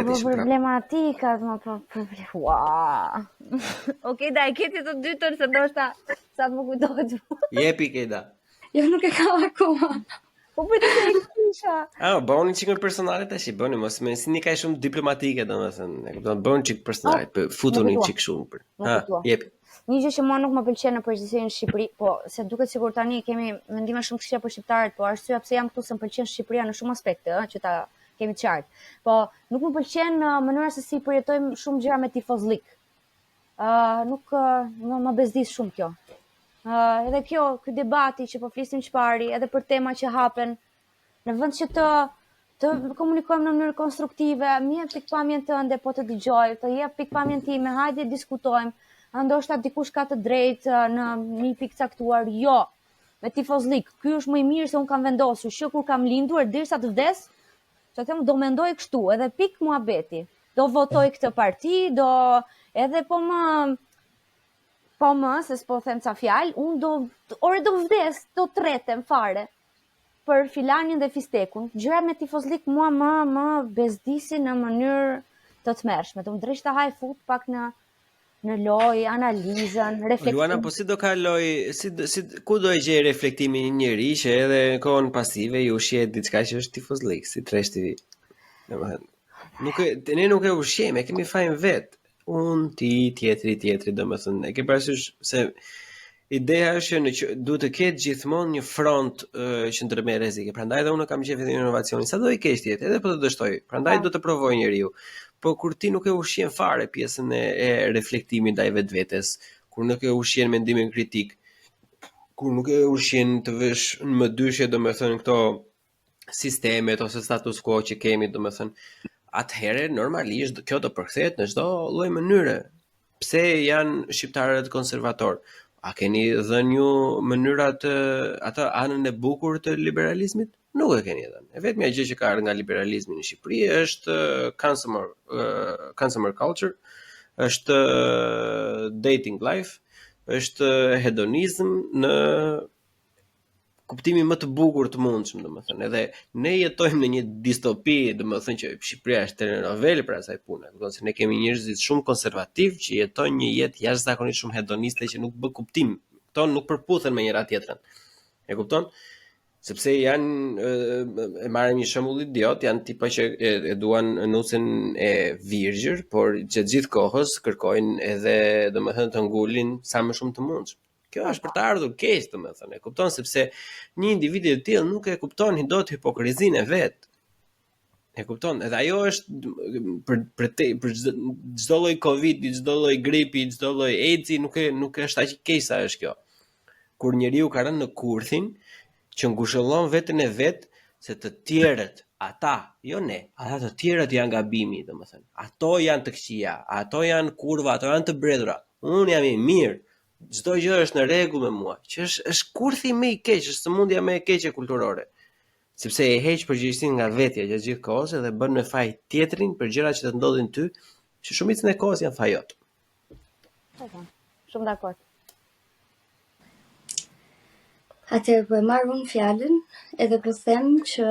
Ua. Okej, da e keti të dytën se ndoshta sa të më kujtohet. Jepi Keda. Jo, nuk e kam akoma. Po për të e kisha. Bëni çik më personale tash, bëni mos më sini kaq shumë diplomatike domethënë. E kupton, bëni çik personale, futuni çik shumë për. Jepi. Një gjë që mua nuk më pëlqen në përgjithësi në Shqipëri, po se duket sikur tani kemi mendime shumë të këqija për shqiptarët, po arsyeja pse jam këtu se më pëlqen Shqipëria në shumë aspekte, që ta kemi të qartë. Po nuk më pëlqen mënyra se si përjetojmë shumë gjëra me tifozlik. Nuk më bezdis shumë kjo. Edhe ky debati që po flisim çpari, edhe për tema që hapen, në vend që të komunikojmë në mënyrë konstruktive, më jep pikpamjen tënde, po të dëgjoj, të jep pikpamjen time, hajde diskutojmë. Ndoshta dikush ka të drejtë në një pikë caktuar, jo, me tifozlik, ky është më i mirë se unë kam vendosur, që kur kam lindur derisa të vdes, që them do mendoj kështu, edhe pik muhabeti. Do votoj këtë parti, do edhe po më, se s'po them ca fjalë, unë do vdes, do tretem fare për filanin dhe fistekun. Gjëra me tifozlik mua më bezdisin në mënyrë të tmerrshme. Do më drejta haj fut pak në loj, analizën, reflektim. Luana, po si do kaloj, ku do e gjej reflektimin një njeri që edhe në kohën pasive ju ushqet diçka që është tifozlik, si treshti. Ne nuk e ushqem, e kemi fajin vet. Unë, ti, tjetri, domethënë, e ke parasysh se ideja është që duhet të ketë gjithmonë një front qendrime rrezike. Prandaj edhe unë kam qenë vetëm inovacionin. Sa do i kesh tjetër, edhe po të dështoj. Prandaj do të provoj njeriu. Po kur ti nuk e ushqen fare pjesën e reflektimit ndaj vetvetes, kur nuk e ushqen mendimin kritik, kur nuk e ushqen të vësh në mëdyshe domethënë këto sistemet ose status quo që kemi domethënë, atëherë normalisht kjo do përkthehet në çdo lloj mënyre. Pse janë shqiptarët konservator? A keni dhënë ju mënyrat atë anën e bukur të liberalizmit? Nuk e keni dhënë. E vetmja gjë që ka ardhur nga liberalizmi në Shqipëri është consumer culture, është dating life, është hedonizëm në kuptimin më të bukur të mundshëm, domethënë. Edhe ne jetojmë në një distopi, domethënë që Shqipëria është telenovel për asaj pune. Do të thotë se ne kemi njerëz shumë konservativ që jetojnë një jetë jashtëzakonisht shumë hedoniste që nuk bë kuptim. Këto nuk përputhen me njëra tjetrën. E kupton? Sepse janë, e marrim një shembull idiot, janë tipa që e duan nusin e virgjër, por që gjithë kohës kërkojnë edhe domethënë të ngulin sa më shumë të mundshëm. Kjo është për të ardhur keq, domethënë, e kupton sepse një individ i tillë nuk e kupton dot hipokrizinë e vet. E kupton? Edhe ajo është për çdo lloj Covid, çdo lloj gripi, çdo lloj AIDS-i nuk është aq keq sa është kjo. Kur njeriu ka rënë në kurthin që ngushëllon veten e vet se të tjerët, ata, jo ne, ata të tjerët janë gabimi, domethënë. Ato janë të këqija, ato janë kurva, ato janë të bredhura. Unë jam i mirë. Çdo gjë është në rregull me mua, që është kurthi më i keq, është sëmundja më e keqe kulturore. Sepse e heq përgjegjësinë nga vetja gjatë gjithë kohës dhe bën me faj tjetrin për gjërat që të ndodhin ty, që shumicën e kohës janë fajot. Shumë dakord. Atëherë po e marr unë fjalën, edhe po them që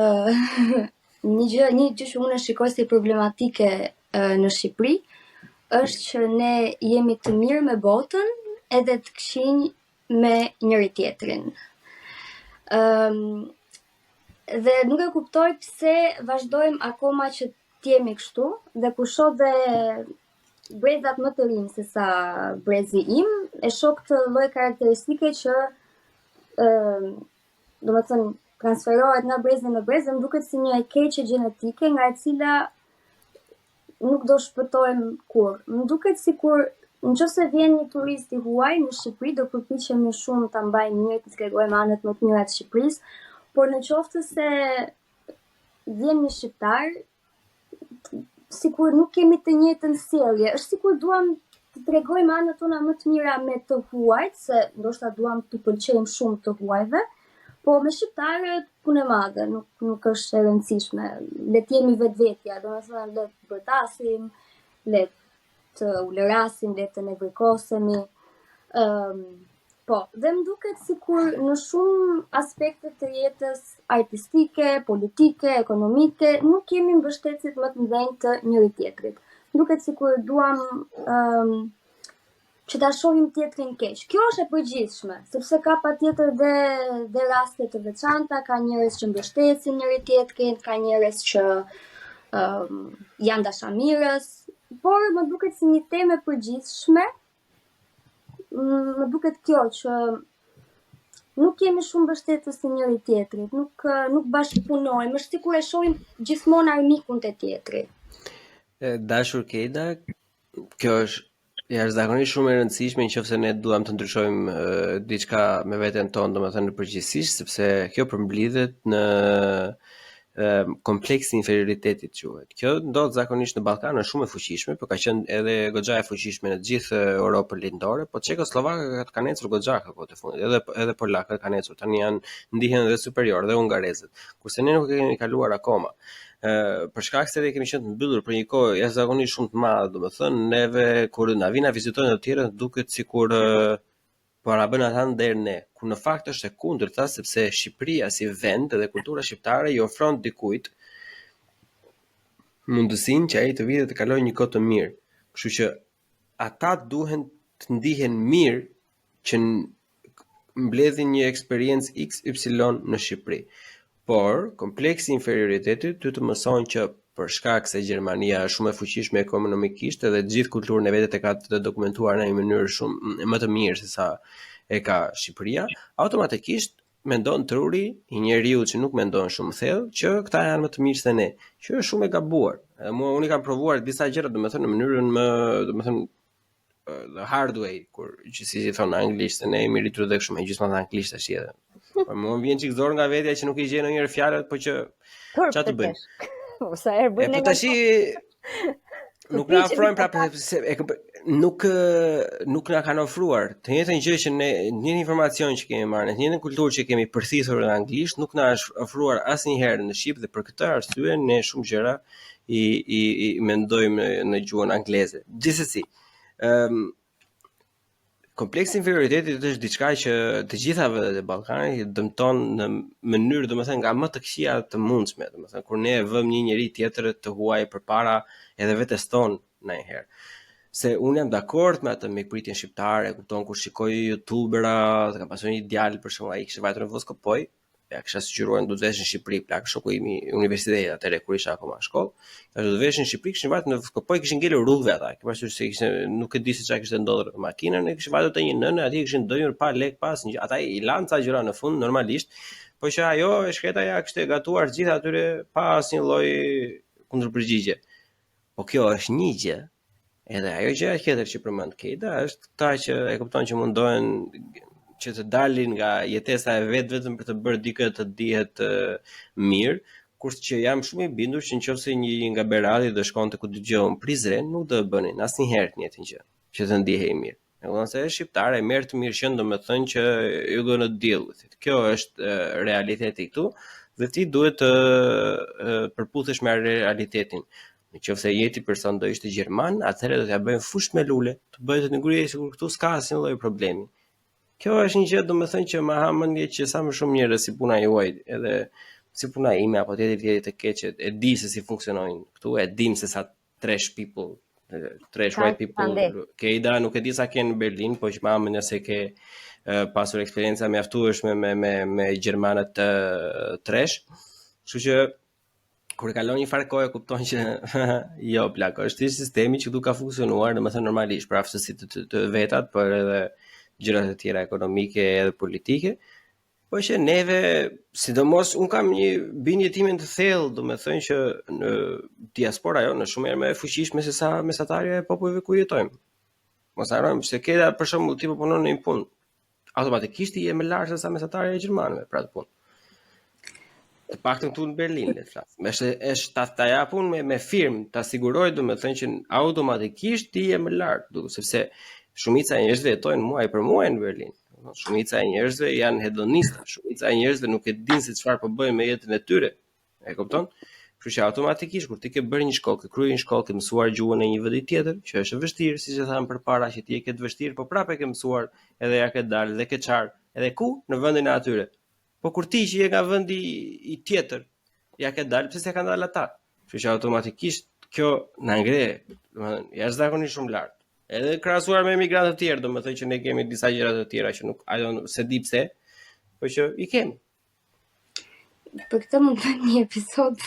një gjë që unë shikoj si problematike në Shqipëri është që ne jemi të mirë me botën edhe të këqinj me njëri tjetrin. Dhe nuk e kuptoj pse vazhdojmë akoma që t'jemi kështu, dhe kur shoh dhe brezat më të rinj se sa brezi im, e shoh këtë lloj karakteristike që do të thënë transferohet nga brezi në brez, më duket si një e keqe gjenetike nga e cila nuk do shpëtojmë kur. Më duket sikur nëse vjen një turist i huaj në Shqipëri, do përpiqemi shumë ta mbajmë mirë, të tregojmë anët më të mira të Shqipërisë, por në qoftë se vjen një shqiptar, sikur nuk kemi të njëjtën sjellje, është sikur duam të tregojmë anët tona më të mira me të huajt, se ndoshta duam të pëlqejmë shumë të huajve, Po me shqiptarët punë e madhe, nuk është e rëndësishme. Le të jemi vetvetja, domethënë le të bërtasim, le të ulërasim, le të nevrikosemi. Po, dhe më duket sikur në shumë aspekte të jetës artistike, politike, ekonomike, nuk kemi mbështetësit më të mëdhenj të njëri tjetrit. Duket sikur duam që ta shohim tjetrin keq. Kjo është e përgjithshme, sepse ka patjetër dhe raste të veçanta, ka njerëz që mbështesin njëri tjetrin, ka njerëz që janë dashamirës, por më duket si një temë e përgjithshme. Më duket kjo që nuk kemi shumë mbështetës të njëri tjetrit, nuk bashkëpunojmë, është sikur e shohim gjithmonë armikun të tjetri. Dashur Keida, kjo është jashtëzakonisht shumë e rëndësishme nëse ne duam të ndryshojmë diçka me veten tonë, domethënë në përgjithësisht, sepse kjo përmblidhet në kompleksi inferioritetit quhet. Kjo ndodh zakonisht në Ballkan, është shumë e fuqishme, por ka qenë edhe goxha e fuqishme në të gjithë Europën lindore, po çekoslovakët kanë ecur goxha kohët e fundit, edhe polakët kanë ecur, tani ndihen edhe superior dhe hungarezët, kurse ne nuk e kemi kaluar akoma. Për shkak se ne kemi qenë të mbyllur për një kohë jashtëzakonisht shumë të madhe, domethënë neve kur na vina vizitojnë të tjerë duket sikur para bën ata ndër ne, ku në fakt është e kundërta, sepse Shqipëria si vend dhe kultura shqiptare i ofron dikujt mundësinë që ai të vijë të kalojë një kohë të mirë. Kështu që ata duhen të ndihen mirë që mbledhin një eksperiencë XY në Shqipëri. Por kompleksi inferioritetit ty të mëson që për shkak se Gjermania është shumë e fuqishme ekonomikisht edhe gjithë kulturën e vetet e ka të dokumentuar në një mënyrë shumë më të mirë se sa e ka Shqipëria, automatikisht mendon truri i njeriu që nuk mendon shumë thellë që këta janë më të mirë se ne, që është shumë e gabuar. Unë kam provuar disa gjëra, domethënë në mënyrën më, domethënë the hard way, kur që si thon anglisht, se ne jemi rritur dhe kështu me gjithmonë anglisht tash edhe. Po më vjen çik zor nga vetja që nuk i gjej ndonjëherë fjalët, po që çfarë të bëj? Sa herë bën po tash nuk na ofrojnë prapë nuk na kanë ofruar të njëjtën gjë që ne, një njëjtë informacion që kemi marrë, një njëjtën kulturë që kemi përthithur në anglisht, nuk na është ofruar asnjëherë në shqip dhe për këtë arsye ne shumë gjëra i mendojmë në gjuhën angleze. Gjithsesi, kompleksi inferioritetit është diçka që të gjitha vendet e Ballkanit dëmton në mënyrë, domethënë nga më të këqija të mundshme, domethënë kur ne vëmë një njeri tjetër të huaj përpara edhe vetes tonë ndonjëherë. Se unë jam dakord me atë mikpritjen shqiptare, kupton kur shikoj youtubera, ka pasur një djalë për shembull, ai kishte vajtur në Voskopoj, ja kisha sugjeruar do të vesh në Shqipëri, plak shoku im i universitetit atëherë kur isha akoma në shkollë. Ja do të vesh në Shqipëri, kishin vajtur në Voskopoj, kishin ngelur rrugëve ata. Ke parasysh se kishte nuk e di se çfarë kishte ndodhur me makinën, ne kishin vajtur te një nënë, aty kishin dënjur pa lek pas, ata i lanë ca gjëra në fund normalisht, po që ajo e shkreta ja kishte gatuar gjithë atyre pa asnjë lloj kundërpërgjigje. Po kjo është një gjë. Edhe ajo gjë tjetër që përmend Keida është ta që e kupton që mundohen që të dalin nga jetesa e vet vetëm për të bërë dikë të dihet mirë, kurse që jam shumë i bindur që nëse një nga Berati do shkonte ku dëgjon Prizren, nuk do e bënin asnjëherë të njëjtën gjë, që të ndihej mirë. Nëse është shqiptar e merr të mirë qenë, domethënë që you gonna deal with it. Kjo është realiteti këtu dhe ti duhet të përputhesh me realitetin. Nëse jeti person do ishte gjerman, atëherë do t'ja bëjnë fush me lule, të bëhet të ngryhej sikur këtu s'ka asnjë lloj problemi. Kjo është një gjë domethënë që më ha mendje që sa më shumë njerëz si puna juaj, edhe si puna ime apo tjetër të keqe, e di se si funksionojnë këtu, e dim se sa trash people, trash white people. Keida nuk e di sa kanë në Berlin, po që më ha mendje se ke pasur eksperjenca mjaftueshme me gjermanët trash. Kështu që kur e kalon një farë kohë kupton që jo plak, është sistemi që ka funksionuar, domethënë normalisht për aftësitë të vetat, por edhe gjërat e tjera ekonomike edhe politike, po që neve, sidomos unë kam një bindje time të thellë, domethënë që në diaspora jonë është shumë herë më e fuqishme se sa mesatarja e popujve ku jetojmë. Mos harrojmë se Keida për shembull ti po punon në një punë, automatikisht je më lart se sa mesatarja e gjermanëve për atë punë. Të paktën këtu në Berlin, le të flas. Është ta japun me firmë, ta siguroj domethënë që automatikisht ti je më lart, sepse shumica e njerëzve jetojnë muaj për muaj në Berlin. Shumica e njerëzve janë hedonista, shumica e njerëzve nuk e dinë se çfarë po bëjnë me jetën e tyre. E kupton? Kështu që automatikisht kur ti ke bërë një shkollë, ke kryer një shkollë, ke mësuar gjuhën e një vendi tjetër, që është e vështirë, siç e thamë përpara, që ti e ke të vështirë, po prapë e ke mësuar, edhe ja ke dalë, dhe ke çar, edhe ku? Në vendin e atyre. Po kur ti që je nga vendi i tjetër, ja ke dalë, pse s'e kanë dalë ata? Kështu që automatikisht kjo na ngre, domethënë, jashtëzakonisht shumë lart. Edhe krahasuar me emigrantë të tjerë, domethënë që ne kemi disa gjëra të tjera që nuk ajo se di pse, po që i kemi. Për këtë mund të bëjmë një episod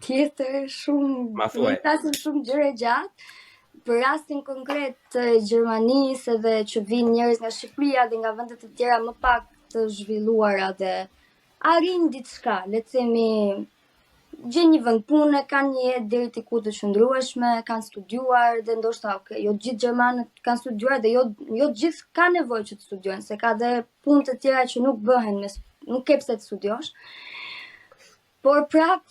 tjetër shumë, thuaj. mund të flasim shumë gjëra gjatë. Për rastin konkret të Gjermanisë edhe që vinë njerëz nga Shqipëria dhe nga vende të tjera më pak të zhvilluara dhe arrin diçka, le të themi gjejnë një vend pune, kanë një jetë deri te ku të qëndrueshme, kanë studiuar dhe ndoshta jo të gjithë gjermanët kanë studiuar dhe jo të gjithë kanë nevojë që të studiojnë, se ka dhe punë të tjera që nuk bëhen, nuk ke pse të studiosh. Por prap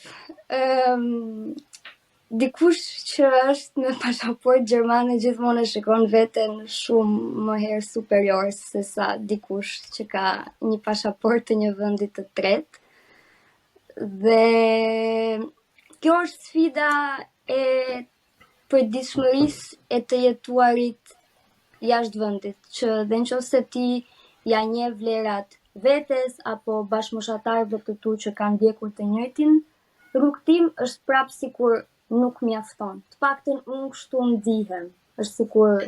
dikush që është me pasaportë gjermane gjithmonë e shikon veten shumë më herë superior se sa dikush që ka një pasaportë të një vendi të tretë. Dhe kjo është sfida e përditshmërisë e të jetuarit jashtë vendit, që dhe nëse ti ja njeh vlerat vetes apo bashkëmoshatarëve të tu që kanë ndjekur të njëjtin rrugtim, është prapë sikur nuk mjafton. Të paktën unë kështu ndihem, është sikur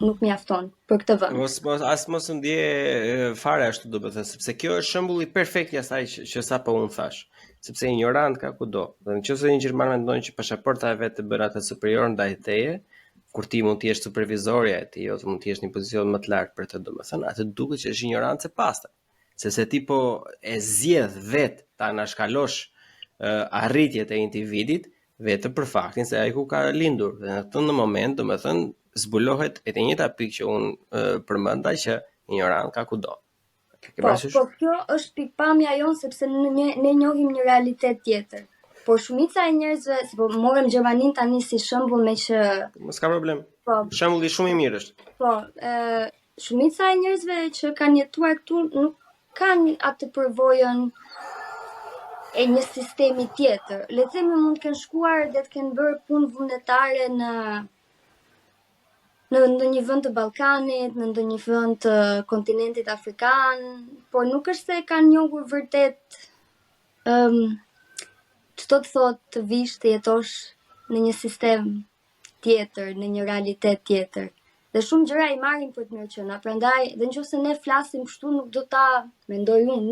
nuk mjafton për këtë vend. Mos ndje fare ashtu, domethënë, sepse kjo është shembulli perfekt i asaj që sapo unë thash. Sepse ignorant ka kudo. Dhe nëse një gjerman mendon që pasaporta e vet të bën atë superior ndaj teje, kur ti mund të jesh supervizorja e tij, ose mund të jesh në një pozicion më të lartë për të, domethënë, atë duket që është ignorancë e pastër. Sepse ti po e zgjedh vet ta anashkalosh arritjet e individit vetë për faktin se ai ku ka lindur. Dhe në këtë moment, domethënë, zbulohet e të njëjta pikë që unë përmenda që ignorant ka kudo. Po kjo është pikpamja jonë sepse ne njohim një realitet tjetër. Por shumica e njerëzve, si po morëm Gjermaninë tani si shembull me që mos ka problem. Po, shembulli shumë i mirë është. Po, shumica e njerëzve që kanë jetuar këtu nuk kanë atë përvojën e një sistemi tjetër. Le të themi mund të kenë shkuar dhe të kenë bërë punë vullnetare në ndonjë vend të Ballkanit, në ndonjë vend të kontinentit afrikan, por nuk është se kanë njohur vërtet çdo të thotë të vish të jetosh në një sistem tjetër, në një realitet tjetër. Dhe shumë gjëra i marrin për të mirë qenë. Prandaj, dhe nëse ne flasim kështu nuk do ta mendoj unë,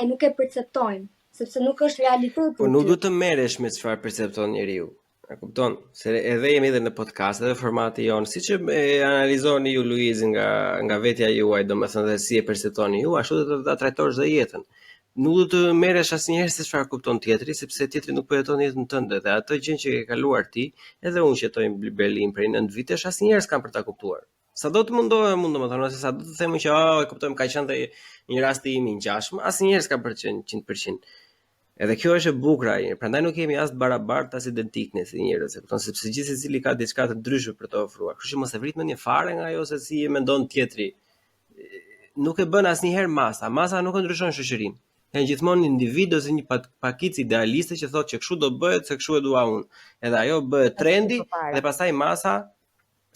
nuk e perceptojmë, sepse nuk është realiteti. Po nuk duhet të merresh me çfarë percepton njeriu. E kupton? Se edhe jemi edhe në podcast, edhe formati jon, siç e analizoni ju Luiz nga vetja juaj, domethënë dhe si e perceptoni ju, ashtu do ta trajtosh dhe jetën. Nuk do të merresh asnjëherë se çfarë kupton tjetri, sepse tjetri nuk po jeton jetën tënde dhe ato gjë që ke kaluar ti, edhe unë që jetoj në Berlin prej 9 vitesh, asnjëherë s'kam për ta kuptuar. Sa do të mundohem, domethënë, ose sa do të themi që e kuptojmë ka qenë një rast i imi ngjashëm, asnjëherë s'ka për të qenë 100%. Edhe kjo është e bukur, prandaj nuk kemi as të barabartë as identik ne si njerëz, e kupton, sepse gjithë secili ka diçka të ndryshme për të ofruar. Kështu që mos e vrit mendjen fare nga ajo se si e mendon tjetri. Nuk e bën asnjëherë masa. Masa nuk e ndryshon shoqërinë. Ka gjithmonë individ ose një pakicë idealiste që thotë që kështu do bëhet, se kështu e dua unë. Edhe ajo bëhet trendi dhe pastaj masa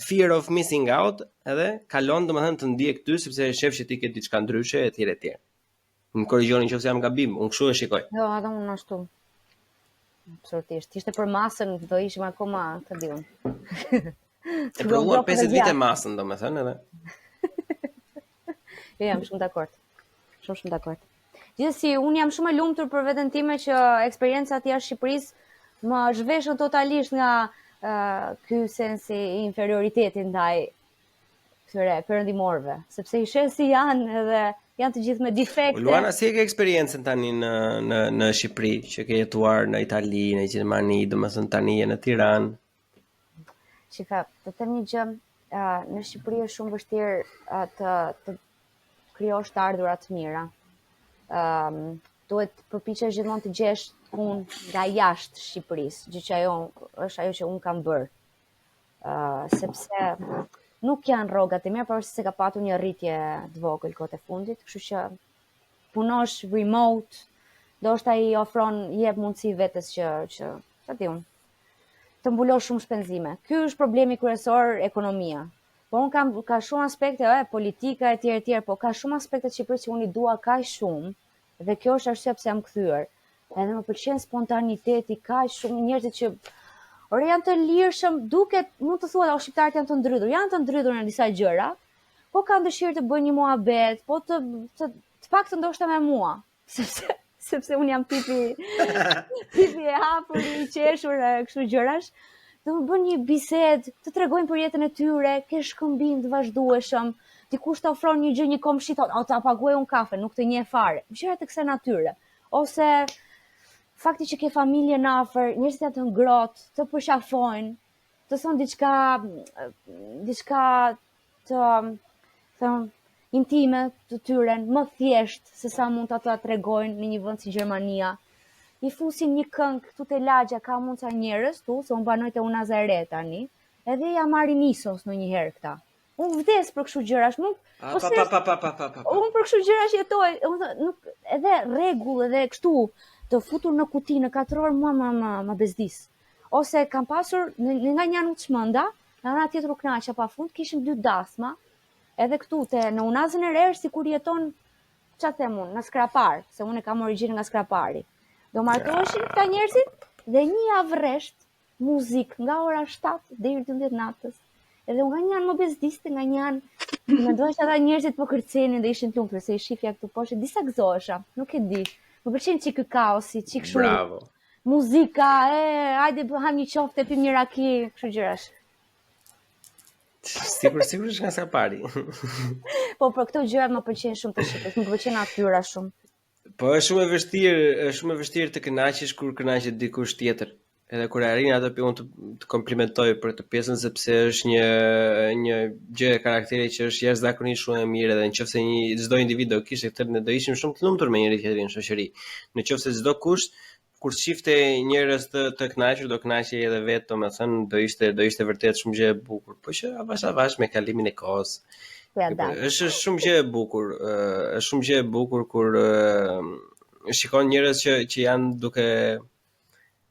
fear of missing out, edhe kalon domethënë të ndiej ty sepse e shef që ti ke diçka ndryshe etj etj. Më korrigjoni nëse jam gabim, unë kështu e shikoj. Jo, edhe unë ashtu. Absolutisht. Ishte për masën, do ishim akoma, të di unë. E provuar 50 vite masën, domethënë edhe. Jo, jam shumë dakord. Shumë dakord. Gjithsesi, unë jam shumë e lumtur për veten time që eksperiencat jashtë Shqipërisë më zhveshën totalisht nga ky sens i inferioriteti ndaj këtyre perëndimorëve, sepse i sheh si janë edhe janë të gjithë me defekte. Luana, si e ke eksperiencën tani në Shqipëri, që ke jetuar në Itali, në Gjermani, domethënë tani je në Tiranë? Shika, të them një gjë, në Shqipëri është shumë vështirë të krijosh të ardhurat të mira. Duhet përpiqesh gjithmonë të gjesh punë nga jashtë Shqipërisë, gjë që ajo është ajo që unë kam bërë. Sepse nuk janë rrogat e mira, pavarësisht se ka patur një rritje të vogël kohët e fundit, kështu që punosh remote, ndoshta i ofron, jep mundësi vetes që çfarë di unë, të mbulosh shumë shpenzime. Ky është problemi kryesor, ekonomia. Po unë ka shumë aspekte, politika e tjerë, po ka shumë aspekte të Shqipërisë që unë i dua kaq shumë, dhe kjo është arsye pse jam kthyer. Edhe më pëlqen spontaniteti, kaq shumë njerëzit që janë të lirshëm, duket, mund të thuhet, shqiptarët janë të ndrydhur në disa gjëra, po kanë dëshirë të bëjnë një muhabet, po të paktën ndoshta me mua, sepse unë jam tipi e hapur, i qeshur, kështu gjërash. Dhe më bën një bisedë, të tregojnë për jetën e tyre, ke shkëmbim të vazhdueshëm, dikush të ofron një gjë, një komshi thotë, ta paguaj unë kafe, nuk të njeh fare. Gjëra të kësaj natyre. Ose fakti që ke familje në afër, njerëzit janë të ngrohtë, të përshafojnë, të thonë diçka të intime të tyre, më thjesht se sa mund ta tregojnë në një vend si Gjermania. I fusin një këngë këtu te lagja, ka mund ca njerëz tu, se unë banoj te Unazaret tani, edhe ja marrin Nisos ndonjëherë këta. Unë vdes për kështu gjërash, unë për kështu gjërash jetoj, nuk edhe rregull edhe kështu të futur në kuti në 4 orë mua më bezdis. Ose kam pasur nga një anë të çmenda, nga ana tjetër u kënaqa pafund, kishim 2 dasma, edhe këtu në Unazën e Re, sikur jeton, çfarë them unë, në Skrapar, se unë kam origjinë nga Skrapari. Do martoheshin këta njerëzit dhe një javë rresht muzikë nga ora 7 deri 12 natës. Edhe nga një anë më bezdiste, nga një anë mendoja që ata njerëzit po kërcenin dhe ishin të lumtur, se i shifja këtu poshtë, disa gëzohesha, nuk e di. Më pëlqen çik ky kaosi, çik kështu. Bravo. Muzika, hajde bëham një qoftë, pim një raki, kështu gjërash. Sigurisht nga sa pari. Po për këto gjëra më pëlqen shumë të shikosh, më pëlqen natyra shumë. Po është shumë e vështirë të kënaqesh kur kënaqet dikush tjetër. Edhe kur arrin atë unë të komplimentoj për këtë pjesën, sepse është një gjë e karakterit që është jashtëzakonisht shumë e mirë, edhe nëse çdo individ do kishte këtë, ne do ishim shumë të lumtur me njëri tjetrin në shoqëri. Nëse çdo kush kur shifte njerëz të kënaqur, do kënaqej edhe vetë, domethënë do ishte vërtet shumë gjë e bukur. Po që avash me kalimin e kohës. Është shumë gjë e bukur, është shumë gjë e bukur kur shikon njerëz që janë duke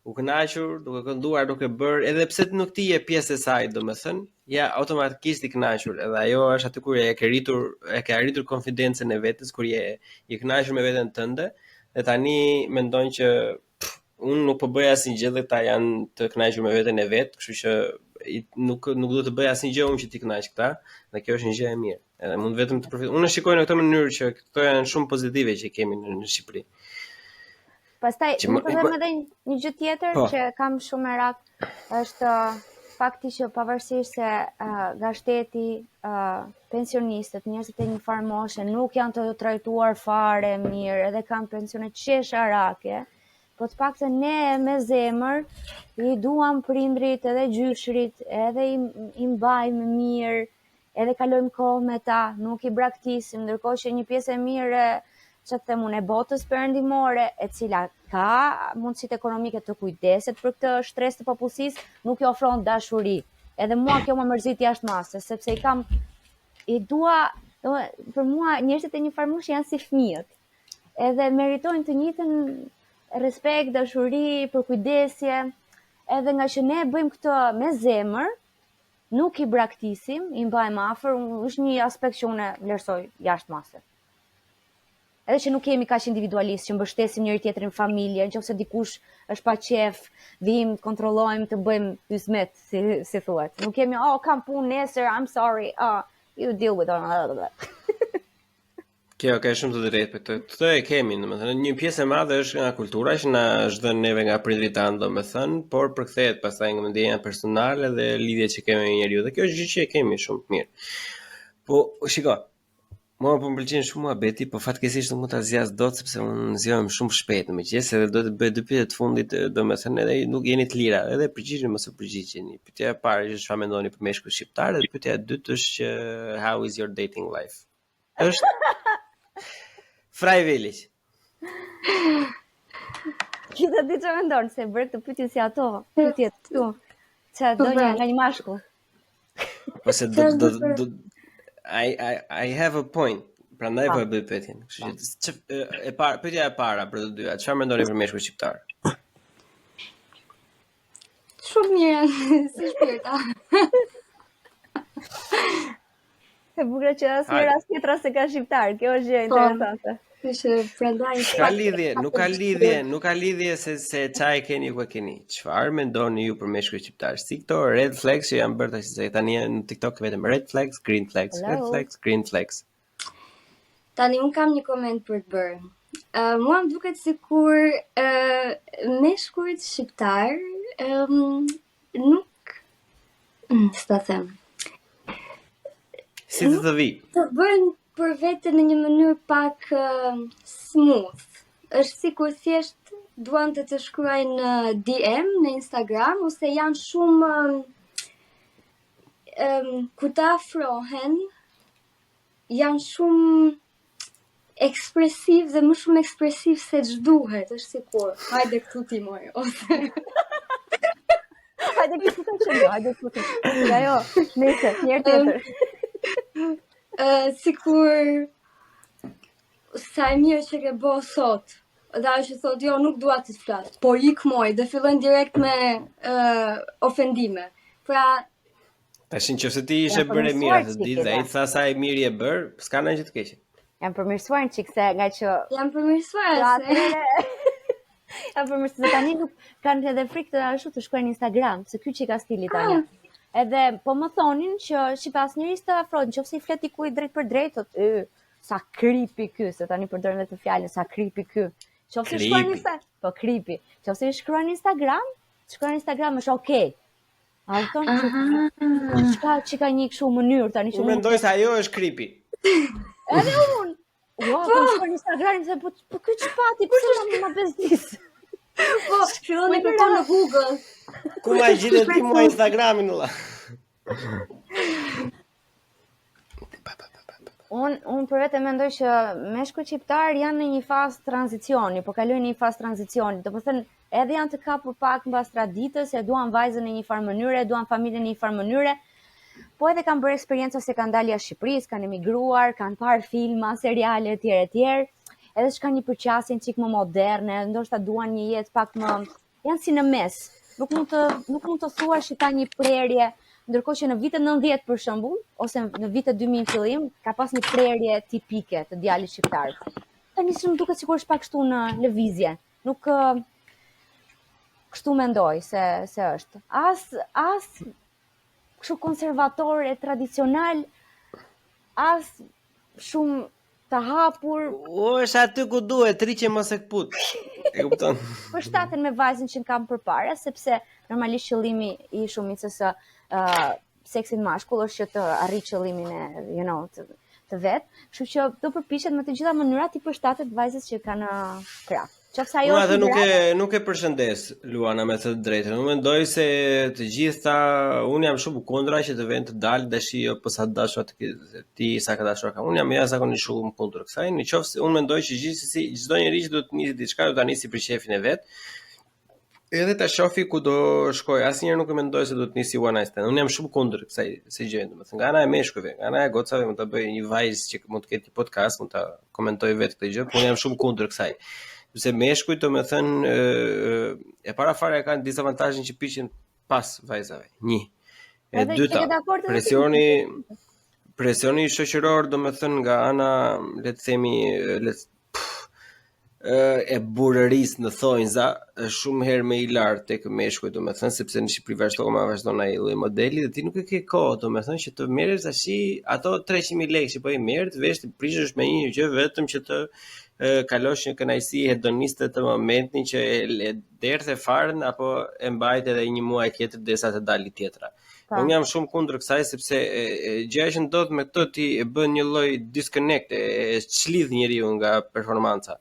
u kënaqur, duke kënduar, duke bërë, edhe pse nuk ti je pjesë e saj, domethënë, ja automatikisht i kënaqur. Edhe ajo është aty kur e ke arritur konfidencën e vetes, kur je i kënaqur me veten tënde, dhe tani mendon që unë nuk po bëj asnjë gjë dhe ta janë të kënaqur me veten e vet, kështu që nuk do të bëj asnjë gjë unë që ti kënaq këta, dhe kjo është një gjë e mirë. Edhe mund vetëm të përfitoj. Unë shikoj në këtë mënyrë që këto janë shumë pozitive që kemi në Shqipëri. Pastaj, nuk them edhe një gjë tjetër që kam shumë merak, është fakti që pavarësisht se nga shteti pensionistët, njerëzit e një farë moshe nuk janë të trajtuar fare mirë, edhe kanë pensione qesharake, po të paktën ne me zemër i duam prindrit edhe gjyshrit, edhe i mbajmë mirë, edhe kalojmë kohë me ta, nuk i braktisim, ndërkohë që një pjesë e mirë që të themun e botës perëndimore, e cila ka mundësitë ekonomike të kujdeset për këtë stres të popullsisë, nuk i ofron dashuri. Edhe mua kjo më mërzit jashtë mase, sepse për mua njerëzit e një farë moshë janë si fëmijët. Edhe meritojnë të njëjtën respekt, dashuri, përkujdesje, edhe nga që ne bëjmë këtë me zemër, nuk i braktisim, i mbajmë afër, është një aspekt që unë vlerësoj jashtë mase. Edhe që nuk jemi kaq individualist, që mbështesim njëri tjetrin në familje, nëse dikush është pa qef, vim, kontrollojmë të bëjmë hizmet, si thuhet. Nuk kemi, kam punë nesër, I'm sorry, you deal with it. Kjo ka shumë të drejtë për këtë e kemi, domethënë një pjesë e madhe është nga kultura që na është dhënë neve nga prindrit tanë, domethënë, por përkthehet pastaj nga ndjenja personale dhe lidhjet që kemi me njeriu. Dhe kjo është gjë që e kemi shumë të mirë. Po, shiko, mua po më pëlqen shumë muhabeti, po fatkeqësisht nuk mund ta zgjas dot sepse unë zgjohem shumë shpejt në mëngjes, edhe do të bëj 2 pyetje të fundit, domethënë edhe nuk jeni të lira, edhe përgjigjeni mos u përgjigjeni. Pyetja e parë është çfarë mendoni për meshkujt shqiptar, dhe pyetja e dytë është që how is your dating life? Është Freiwillig. Kita di çfarë mendon se bërë këtë pyetje si ato, pyetjet këtu. Çfarë do nga një mashkull? Ose I have a point. Prandaj po e bëj pyetjen. Kështu që pyetja e para për të dyja, çfarë mendoni për meshkujt shqiptar? Shumë mirë, si shpirta. E bukur që asnjëra tjetra se ka shqiptar. Kjo është gjë interesante. Që prandaj nuk ka lidhje se çaj keni ku e keni. Çfarë mendoni ju për meshkujt shqiptar? Si këto red flags që janë bërë tash tani në TikTok vetëm red flags, green flags, red flags, green flags. Tani unë kam një koment për të bërë. Mua më duket sikur meshkujt shqiptar nuk s'ta them. Si të vi? Të bëjnë për vete në një mënyrë pak smooth. Është sikur thjesht duan të shkruajnë në DM në Instagram ose janë shumë kur të afrohen janë shumë ekspresiv dhe më shumë ekspresiv se ç'duhet, është sikur. Hajde këtu ti moj ose hajde këtu të çelë, hajde këtu. Jo, nëse njëherë tjetër. Sikur sa e mirë që ke bo sot. Dhe ajo që thot, jo, nuk dua të flas, po ik moj, dhe fillojnë direkt me ofendime. Pra tash nëse ti ishe bërë mirë atë ditë dhe ai tha sa e mirë je bër, s'ka ndonjë të keqe. Jam përmirësuar në qikse nga që... Jam përmirësuar se... Jam përmirësuar, tani nuk kanë edhe frikë të ashtu të shkruajnë në Instagram, se ky që ka stili tani. Edhe po më thonin që sipas njerëzit të afrohen, nëse i flet dikujt drejt për drejt, thotë, sa creepy ky, se tani përdorin vetë fjalën sa creepy ky. Nëse shkruan në Instagram, po creepy. Nëse shkruan në Instagram, është okay. A kupton që ka një kështu mënyrë tani që unë mendoj se ajo është creepy. Edhe unë. Wow, po shkoj në Instagram dhe po ky çpati pse më bezdis. Po, fillon të kërkon në Google. Ku ma gjetë ti mua Instagramin valla? Unë për vetë mendoj që meshkujt shqiptar janë në një fazë tranzicioni, po kalojnë në një fazë tranzicioni. Domethënë, edhe janë të kapur pak mbas traditës, e duan vajzën në një farë mënyre, duan familjen në një farë mënyre. Po edhe kanë bërë eksperiencë se kanë dalë jashtë Shqipërisë, kanë emigruar, kanë parë filma, seriale etj. Edhe që kanë një përqasje çik më moderne, ndoshta duan një jetë pak më janë si në mes. Nuk mund të thuash që ka një prerje, ndërkohë që në vitet 90 për shembull, ose në vitet 2000 fillim, ka pas një prerje tipike të djalit shqiptar. Tani më duket sikur është pak kështu në lëvizje. Nuk kështu mendoj se është. As kështu konservator e tradicional, as shumë të hapur. Është aty ku duhet, triqe mos e kput. E kupton? Përshtaten me vajzën që kam përpara, sepse normalisht qëllimi i shumicës së seksit mashkull është që të arrijë qëllimin e, të vet. Kështu që do përpiqet me të gjitha mënyrat i përshtatet vajzës që kanë krah. Qofse ajo nuk e përshëndes Luana me të drejtën. Unë mendoj se të gjitha unë jam shumë kundra që të vend të dalë dashi apo sa dashur ti sa ka dashur ka. Unë jam jashtëzakonisht shumë kundër kësaj. Nëse unë mendoj që gjithsesi çdo njeri që do të nisë diçka do ta nisi për shefin e vet. Edhe ta shofi ku do shkoj. Asnjëherë nuk e mendoj se do të nisi one night stand. Unë jam shumë kundër kësaj gjë, domethënë nga ana e meshkujve, nga ana e gocave mund ta bëj një vajzë që mund të ketë një podcast, mund ta komentoj vetë këtë gjë, por unë jam shumë kundër kësaj. Sepse meshkujt domethënë e para fare kanë dizavantazhin që piqen pas vajzave. 1. E dyta, presioni shoqëror domethënë nga ana, le të themi, e burrërisë në thonjza është shumë herë më i lartë tek meshkujt domethënë sepse në Shqipëri vazhdon ai lloj modeli dhe ti nuk e ke kohë domethënë që të merresh tash ato 300.000 lekë që po i merr të vesh të prishësh me një gjë vetëm që të kalosh një kënaqësi hedoniste të momentin që e derdhe farën apo e mbajt edhe një muaj tjetër derisa të dalë tjetra. Unë jam shumë kundër kësaj sepse gjëja që ndodh me këtë ti e bën një lloj disconnect, e çlidh njeriu nga performanca.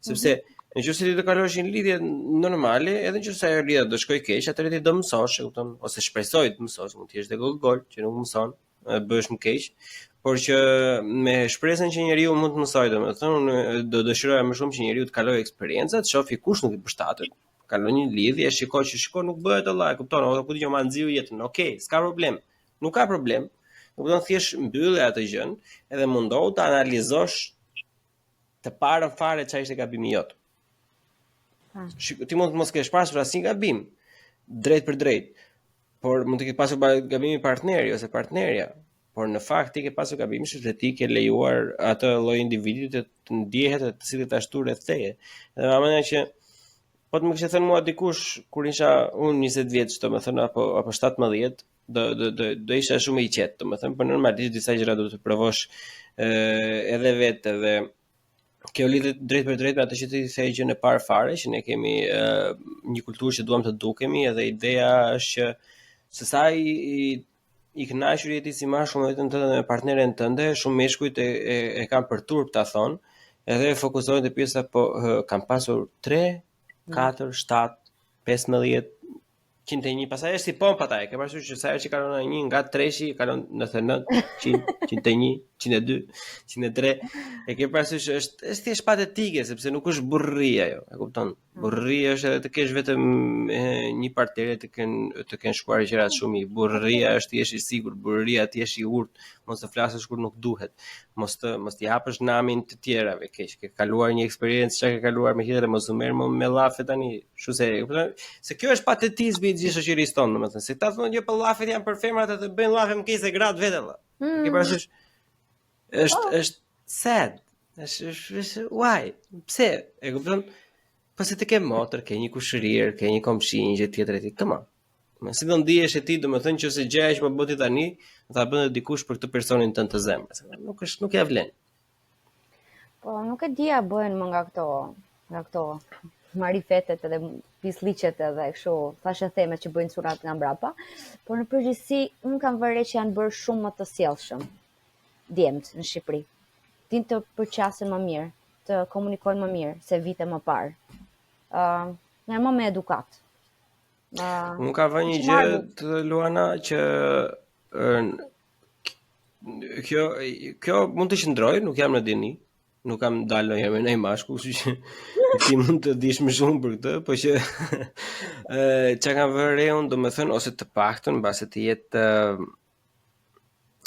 Sepse nëse ti të kalosh një lidhje normale, edhe nëse ajo lidhje do shkojë keq, atëherë ti do mësosh, e kupton, ose shpresoj të mësosh, mund të jesh dhe gol që nuk mëson, bëhesh më keq, por që me shpresën që njeriu mund të mësojë, domethënë unë do dëshiroja më shumë që njeriu të kalojë eksperjenca, të shohë kush nuk i përshtatet, kalon një lidhje, shikoj nuk bëhet Allah, e kupton, ose ku ti që ma nxiu jetën. Okej, s'ka problem. Nuk ka problem. Kupton, thjesht mbyllë atë gjën edhe mundohu ta analizosh të parën fare çfarë ishte gabimi jot. Ti mund të mos kesh pasur asnjë gabim drejt për drejt, por mund të ketë pasur gabimi partneri ose partnerja, por në fakt ti ke pasur gabimin sepse ti ke lejuar atë lloj individi të ndjehet të cilët ta shturë rreth teje. Dhe më mendja që po të më kishte thënë mua dikush kur isha unë 20 vjeç, domethënë apo 17, do isha shumë i qetë, domethënë, por normalisht disa gjëra do të provosh edhe vetë edhe kjo lidhet drejt për drejt me atë që ti the gjën e parë fare, që ne kemi një kulturë që duam të dukemi, edhe ideja është që se sa i kënaqur jeti si mashkull me veten tënde dhe me partneren tënde, shumë meshkujt e kanë për turp ta thonë, edhe fokusohen te pjesa po kam pasur 3, 4, 7, 15, 101, pastaj është si pompa ta e ke parasysh që sa herë që kalon një nga treshi, kalon 99, 100, 101, 102, 103, e ke parasysh është thjesht patetike sepse nuk është burrëria ajo, e kupton? Burrëria është edhe të kesh vetëm një partner të kenë shkuar gjërat shumë i. Burrëria është thjesht i sigurt, burrëria ti je i urtë, mos të flasësh kur nuk duhet, mos t'i hapësh namin të tjerave, keq, ke kaluar një eksperiencë çka ke kaluar me tjetër, mos u merr më me llafe tani, kështu se kjo është patetizmi i gjithë shoqërisë tonë, domethënë, se ta thonë që po llafet janë për femrat atë bëjnë llafe më keq se gratë vetë valla. Ke parasysh? Është sad. Është why? Pse? E kupton? Po se të ke motër, ke një kushërir, ke një komshi, një gjë tjetër e ti, come on. Si do ndihesh e ti, domethënë që se gjëja që po bëti tani, do ta bën dikush për këtë personin tënd të zemrës. Nuk ja vlen. Po nuk e dia bëhen më nga këto marifetet edhe pislliqet edhe kështu, thashë themet që bëjnë surat nga mbrapa, por në përgjithësi unë kam vënë që janë bërë shumë më të sjellshëm djemt në Shqipëri. Din të përqasen më mirë, të komunikojnë më mirë se vite më parë. Janë më me edukat. Unë ka vënë një gjë të Luana që kjo mund të qëndroj, nuk jam në dini, nuk kam dalë ndonjëherë me një mashkull, kështu që ti mund të dish më shumë për këtë, po që çka kam vënë re unë, domethënë, ose të paktën mbase të jetë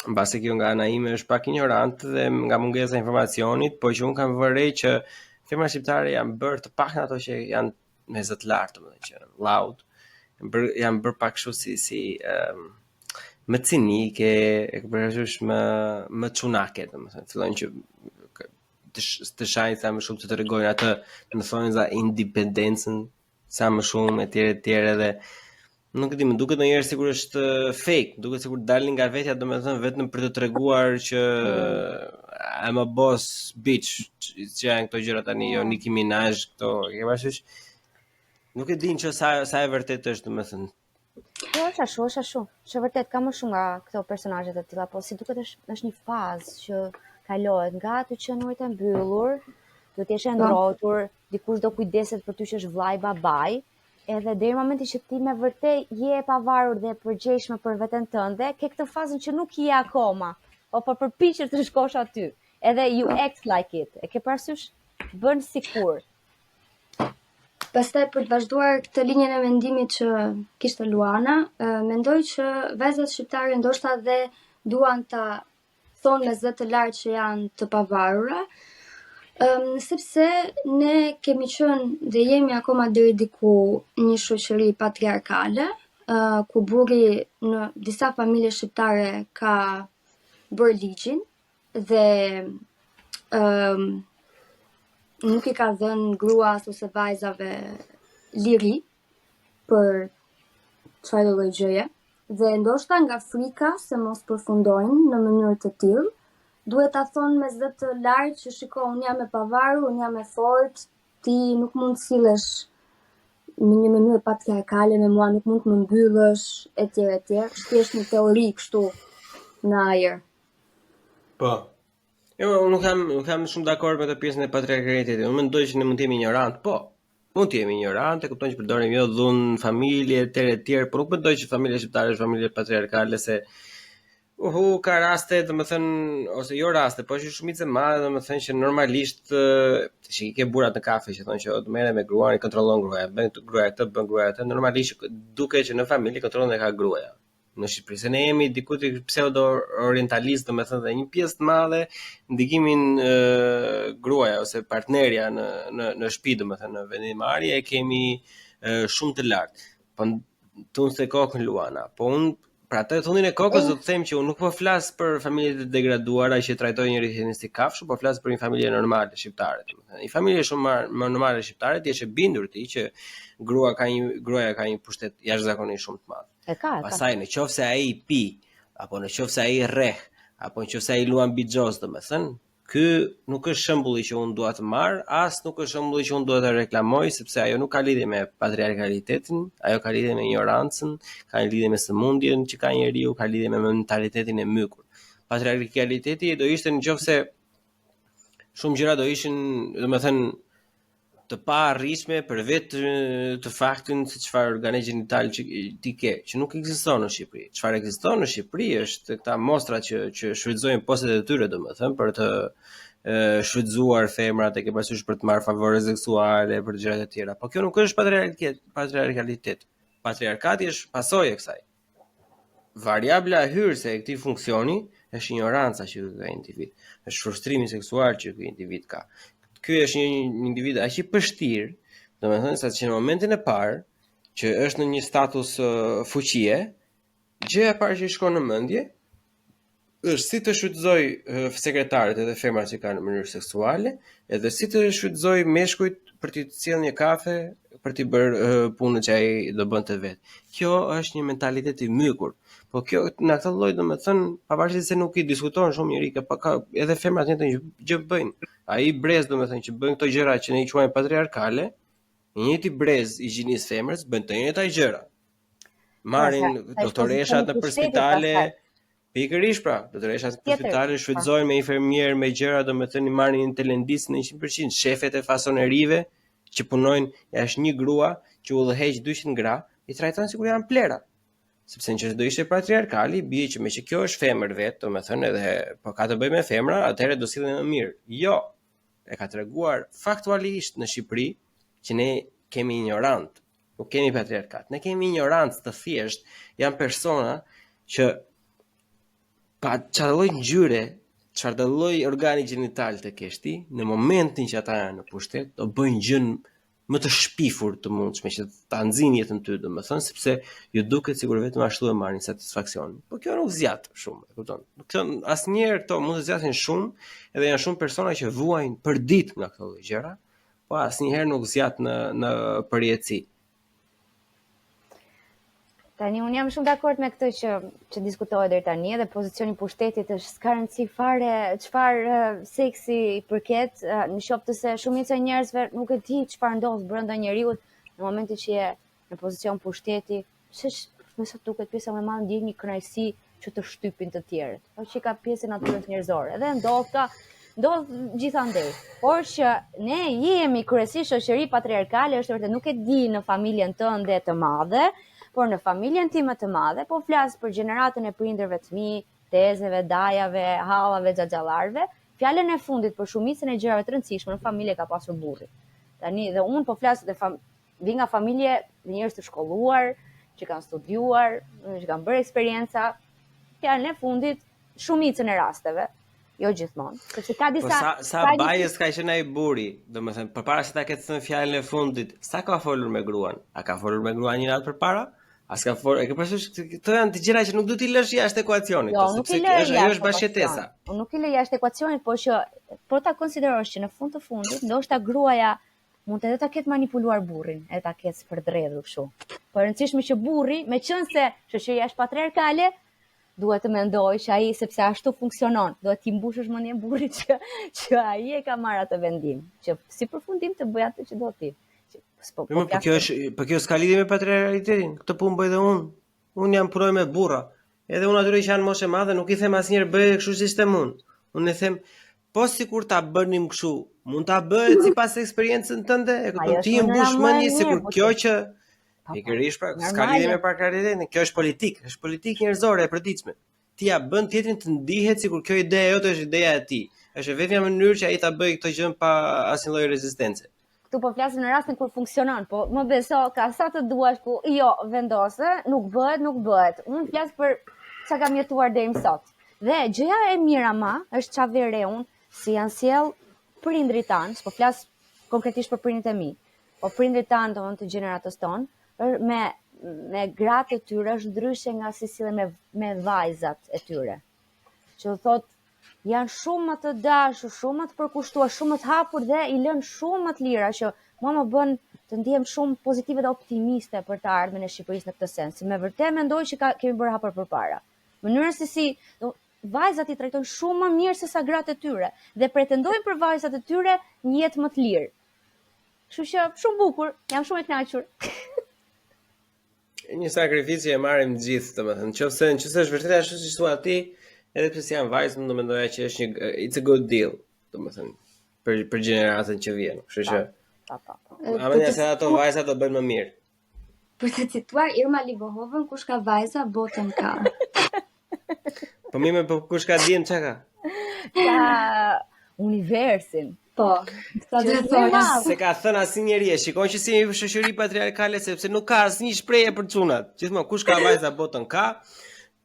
mbase kjo nga ana ime është pak ignorant dhe nga mungesa e informacionit, po që unë kam vënë re që femrat shqiptare janë bërë të paktën ato që janë me zë të lartë, domethënë që loud, janë bërë pak kështu si më cinike, e ke parasysh më çunake, domethënë, fillojnë që të shajnë sa më shumë të tregojnë atë, më thonë za independencën sa më shumë etj edhe nuk e di, më duket ndonjëherë sikur është fake, duket sikur dalin nga vetja, domethënë vetëm për të treguar që I'm a boss bitch, që janë këto gjëra tani, jo Nicki Minaj, këto, e ke parasysh? Nuk e din që sa e vërtet është, domethënë. Po është ashtu. Që vërtet ka më shumë nga këto personazhe të tilla, po si duket është një fazë që kalohet nga të qenurit e mbyllur, duhet të jesh e ngrohtur, dikush do kujdeset për ty që është vllai babai, edhe deri në momentin që ti me vërtet je e pavarur dhe e përgjegjshme për veten tënde, ke këtë fazën që nuk je akoma, po përpiqesh të shkosh aty. Edhe you act like it. E ke parasysh? Bën sikur. Pastaj për të vazhduar këtë linjën e mendimit që kishte Luana, mendoj që vajzat shqiptare ndoshta dhe duan ta thonë me zë të lartë që janë të pavarura, sepse ne kemi qenë dhe jemi akoma deri diku një shoqëri patriarkale, ku burri në disa familje shqiptare ka bërë ligjin dhe nuk i ka dhënë gruas ose vajzave liri për çfarë lloj gjëje, dhe ndoshta nga frika se mos përfundojnë në mënyrë të tillë, duhet ta thonë me zë të lartë që shiko, unë jam e pavarur, unë jam e fortë, ti nuk mund të sillesh në një mënyrë patriarkale me mua, nuk mund të më mbyllësh etj. Thjesht një teori kështu në ajër. Po. Jo, unë nuk kam shumë dakord me të pjesën e patriarkatit. Unë mendoj që ne mund të jemi ignorant, po. Mund të jemi ignorant, e kupton që përdorim jo dhunë, familje, etj, por nuk mendoj që familja shqiptare është familje patriarkale, se ka raste, domethënë, ose jo raste, po është shumicë e madhe, domethënë që normalisht që i ke burrat në kafe që thonë që të merren me gruan, i kontrollon gruaja, bën gruaja këtë, bën gruaja atë, normalisht duket që në familje kontrollon e ka gruaja. në Shqipëri. Se ne jemi diku te pseudo-orientalist, domethënë dhe një pjesë të madhe ndikimin gruaja ose partnerja në shtëpi, domethënë në vendimarrje e kemi shumë të lartë. Po tunë se kokën Luana. Po unë pra të thundin e kokës do të them që unë nuk po flas për familjet e degraduara që trajtojnë njëri tjetrin si kafshë, po flas për një familje normale shqiptare, domethënë. Një familje shumë normale shqiptare ti je bindur ti që gruaja ka një pushtet jashtëzakonisht shumë të madh. E ka. Pastaj nëse ai pi, apo nëse ai rreh, apo nëse ai luan bixhoz, domethënë, ky nuk është shembulli që unë dua të marr, as nuk është shembulli që unë dua të reklamoj, sepse ajo nuk ka lidhje me patriarkalitetin, ajo ka lidhje me ignorancën, ka lidhje me sëmundjen që ka njeriu, ka lidhje me mentalitetin e mykur. Patriarkaliteti do ishte nëse shumë gjëra do ishin, domethënë, të pa arritshme për vetë të faktin se çfarë organe gjinital që ti ke, që nuk ekziston në Shqipëri. Çfarë ekziston në Shqipëri është këta mostra që shfrytëzojnë postet e tyre, domethënë, për të shfrytzuar femrat, e ke parasysh për të marrë favore seksuale, për gjëra të tjera. Po kjo nuk është patriarkalitet. Patriarkati është pasojë e kësaj. Variabla hyrëse e këtij funksioni është ignoranca që ky individ, është frustrimi seksual që ky individ ka. Ky është një individ aq i pështirë, domethënë sa që në momentin e parë që është në një status fuqie, gjëja e parë që i shkon në mendje është si të shfrytëzoj sekretarët edhe femrat që kanë në mënyrë seksuale, edhe si të shfrytëzoj meshkujt për t'i cilë një kafe, për t'i bërë punën që ai do bënte vetë. Kjo është një mentalitet i mykur. Po kjo në këtë lloj domethënë, pavarësisht se nuk i diskuton shumë njëri, ka edhe femrat njëjtën gjë bëjnë. Ai brez domethënë që bën këto gjëra që ne i quajmë patriarkale, një njëti brez i gjinisë femrës bën të njëjta gjëra. Marrin doktoreshat në spitale, pikërisht pra, doktoreshat në spitale shfrytëzojnë me infermier me gjëra, domethënë i marrin telendis në 100%, shefet e fasonerive që punojnë jashtë një grua që udhëheq 200 gra, i trajtojnë sikur janë plera. Sepse nëse do ishte patriarkali, bie që meqë kjo është femër vetë, domethënë edhe po ka të bëjë me femra, atëherë do sillen më mirë. Jo. E ka treguar faktualisht në Shqipëri që ne kemi ignorant, nuk kemi patriarkat. Ne kemi ignorancë të thjesht, janë persona që pa çfarë lloj ngjyre, çfarë lloj organi gjinital të kesh ti, në momentin që ata janë në pushtet, do bëjnë gjën më të shpifur të mundshme që ta nxjinë jetën ty, domethënë, sepse ju duket sikur vetëm ashtu e marrin satisfaksion. Po kjo nuk zgjat shumë, e kupton? Kjo asnjëherë këto mund të zgjatin shumë, edhe janë shumë persona që vuajnë për ditë nga këto gjëra, po asnjëherë nuk zgjat në përjetësi. Tani unë jam shumë dakord me këtë që diskutohet deri tani, edhe pozicioni i pushtetit është s'ka rëndësi fare çfarë seksi i përket, në qoftë se shumica e njerëzve nuk e di çfarë ndodh brenda njeriu në momentin që je në pozicion pushteti, s'është më sa duket pjesa më e madhe ndjen një kënaqësi që të shtypin të tjerët, po që ka pjesën natyrës njerëzore. Edhe ndodh gjithandej. Por që ne jemi kryesisht shoqëri patriarkale, është vërtet nuk e di në familjen tënde të madhe, por në familjen time të madhe, po flas për gjeneratën e prindërve të mi, tezeve, dajave, hallave, xhaxhallarëve, fjalën e fundit për shumicën e gjërave të rëndësishme në familje ka pasur burri. Tani dhe unë po flas vi nga familje dhe njerëz të shkolluar, që kanë studiuar, që kanë bërë eksperienca, fjalën e fundit shumicën e rasteve. Jo gjithmonë, sepse ka disa sa bajes ka qenë ai burri, domethënë përpara se ta ketë thënë fjalën e fundit, sa ka folur me gruan? A ka folur me gruan një natë përpara? As ka folur, e ke parasysh këto janë të gjëra që nuk duhet i lësh jashtë ekuacionit, sepse ajo është bashkëtesa. Unë nuk i lë jashtë ekuacionit, por që po ta konsiderosh që në fund të fundit ndoshta gruaja mund edhe ta ketë manipuluar burrin, e ta ketë spërdredhur kështu. Po e rëndësishme që burri, meqense shoqëria është patriarkale, duhet të mendoj që ai sepse ashtu funksionon, duhet t'i mbushësh mendjen burrit që ai e ka marrë atë vendim, që si përfundim të bëj atë që do ti. Po kjo s'ka lidhje me patriarkalitetin. Këtë punë bëj dhe unë. Unë jam punoj me burra. Edhe unë atyre që janë moshe madhe nuk i them asnjëherë bëj kështu si ishte unë. Unë i them, po sikur ta bënim kështu, mund ta bëhet sipas eksperiencën tënde, e kupton ti mbush mendje sikur kjo që pikërisht pra s'ka lidhje me patriarkalitetin. Kjo është politikë njerëzore e përditshme. Ti ja bën tjetrin të ndihet sikur kjo ide jote është ideja e tij. Është vetëm një mënyrë që ai ta bëjë këtë gjë pa asnjë lloj rezistence. këtu po flasim në rastin kur funksionon, po më beso ka sa të duash ku jo vendose, nuk bëhet. Unë flas për çka kam jetuar deri më sot. Dhe gjëja e mirë ama është çfarë vere unë si janë sjell prindrit tanë, po flas konkretisht për prindrit e mi. Po prindrit tanë domthonë të gjeneratës tonë me gratë e tyre është ndryshe nga si sillen me vajzat e tyre. Që thot janë shumë më të dashur, shumë më të përkushtuar, shumë më të hapur dhe i lënë shumë më të lira që mua më bën të ndihem shumë pozitive dhe optimiste për të ardhmen e Shqipërisë në këtë sens. Me vërtet mendoj që kemi bërë hapur përpara. Mënyra se si vajzat i trajtojnë shumë më mirë se sa gratë e tyre dhe pretendojnë për vajzat e tyre një jetë më të lirë. Kështu që shumë bukur, jam shumë e kënaqur. Një sakrificë e marrim të gjithë, domethënë, nëse është vërtet ashtu siç thua ti, edhe pse janë vajzë, unë mendoja që është it's a good deal, domethënë, për gjeneratën që vjen. Kështu që Amenja se ato vajza do bëjnë më mirë. Për të cituar Irma Libohovën, kush ka vajza, botën ka. Po mime, po kush ka djem çka ka? Ka universin. Po, sa të thonë. Se ka thënë asnjëri, shikon që si një shoqëri patriarkale sepse nuk ka asnjë shprehje për çunat. Gjithmonë kush ka vajza, botën ka.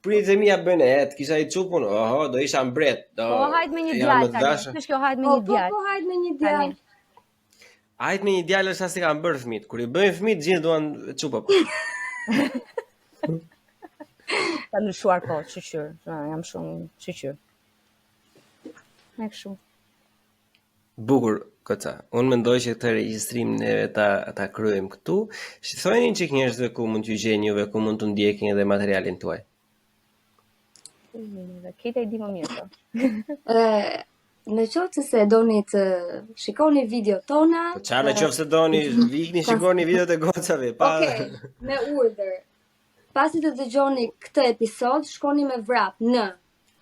Prindërit e mia bënë kisha i çupun, oho, do isha mbret. Po hajt me një djalë tani. Kush kjo hajt me një djalë? Po hajt me një djalë. Hajt me një djalë është asi kanë bërë fëmijët. Kur i bëjnë fëmijët, gjithë duan çupa. Ka ndryshuar po, shqyr. Jam shumë shqyr. Me kështu. Bukur, Koca. Unë mendoj që këtë regjistrim neve ta kryejmë këtu. Thojeni një çik njerëzve ku mund t'ju gjejnë juve, ku mund të ndjekin edhe materialin tuaj. Këtë e di më mirë po. Në qoftë se doni të shikoni video tona... Po çfarë në qoftë se doni, vikni shikoni videot e gocave. Okej, me urdhër. Pasi të dëgjoni këtë episod, shkoni me vrap në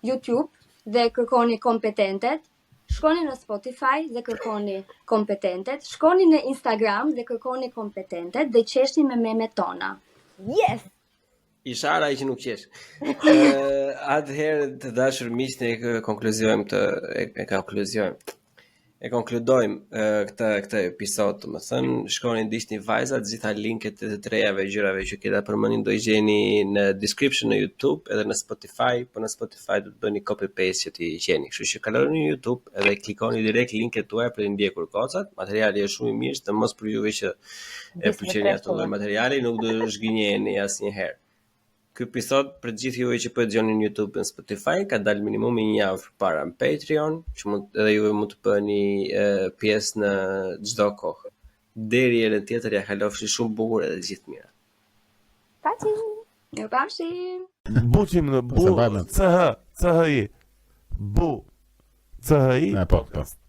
YouTube dhe kërkoni kompetentet, shkoni në Spotify dhe kërkoni kompetentet, shkoni në Instagram dhe kërkoni kompetentet dhe qeshni me memet tona. Yes! Ishara që nuk qesh. Atëherë të dashur miq, ne konkludojmë këtë episod, domethënë, shkoni ndiqni vajzat, gjitha linket e të trejave gjërave që keta përmendin do i gjeni në description në YouTube edhe në Spotify, po në Spotify do të bëni copy paste që t'i gjeni. Kështu që kaloni në YouTube edhe klikoni direkt linket tuaja për të ndjekur gocat. Materiali është shumë i mirë, të mos për juve që e pëlqeni ato lloj materiali, nuk do të zhgënjeni asnjëherë. Ky episod për gjithë juve që po e dëgjoni në YouTube dhe Spotify ka dalë minimum një javë përpara në Patreon, që edhe juve mund të bëni pjesë në çdo kohë. Deri herën tjetër ja kalofshi shumë bukur edhe gjithë mira. Pati. Ju pafshim. Buçim në bu, CHI. Bu, CHI. Në podcast.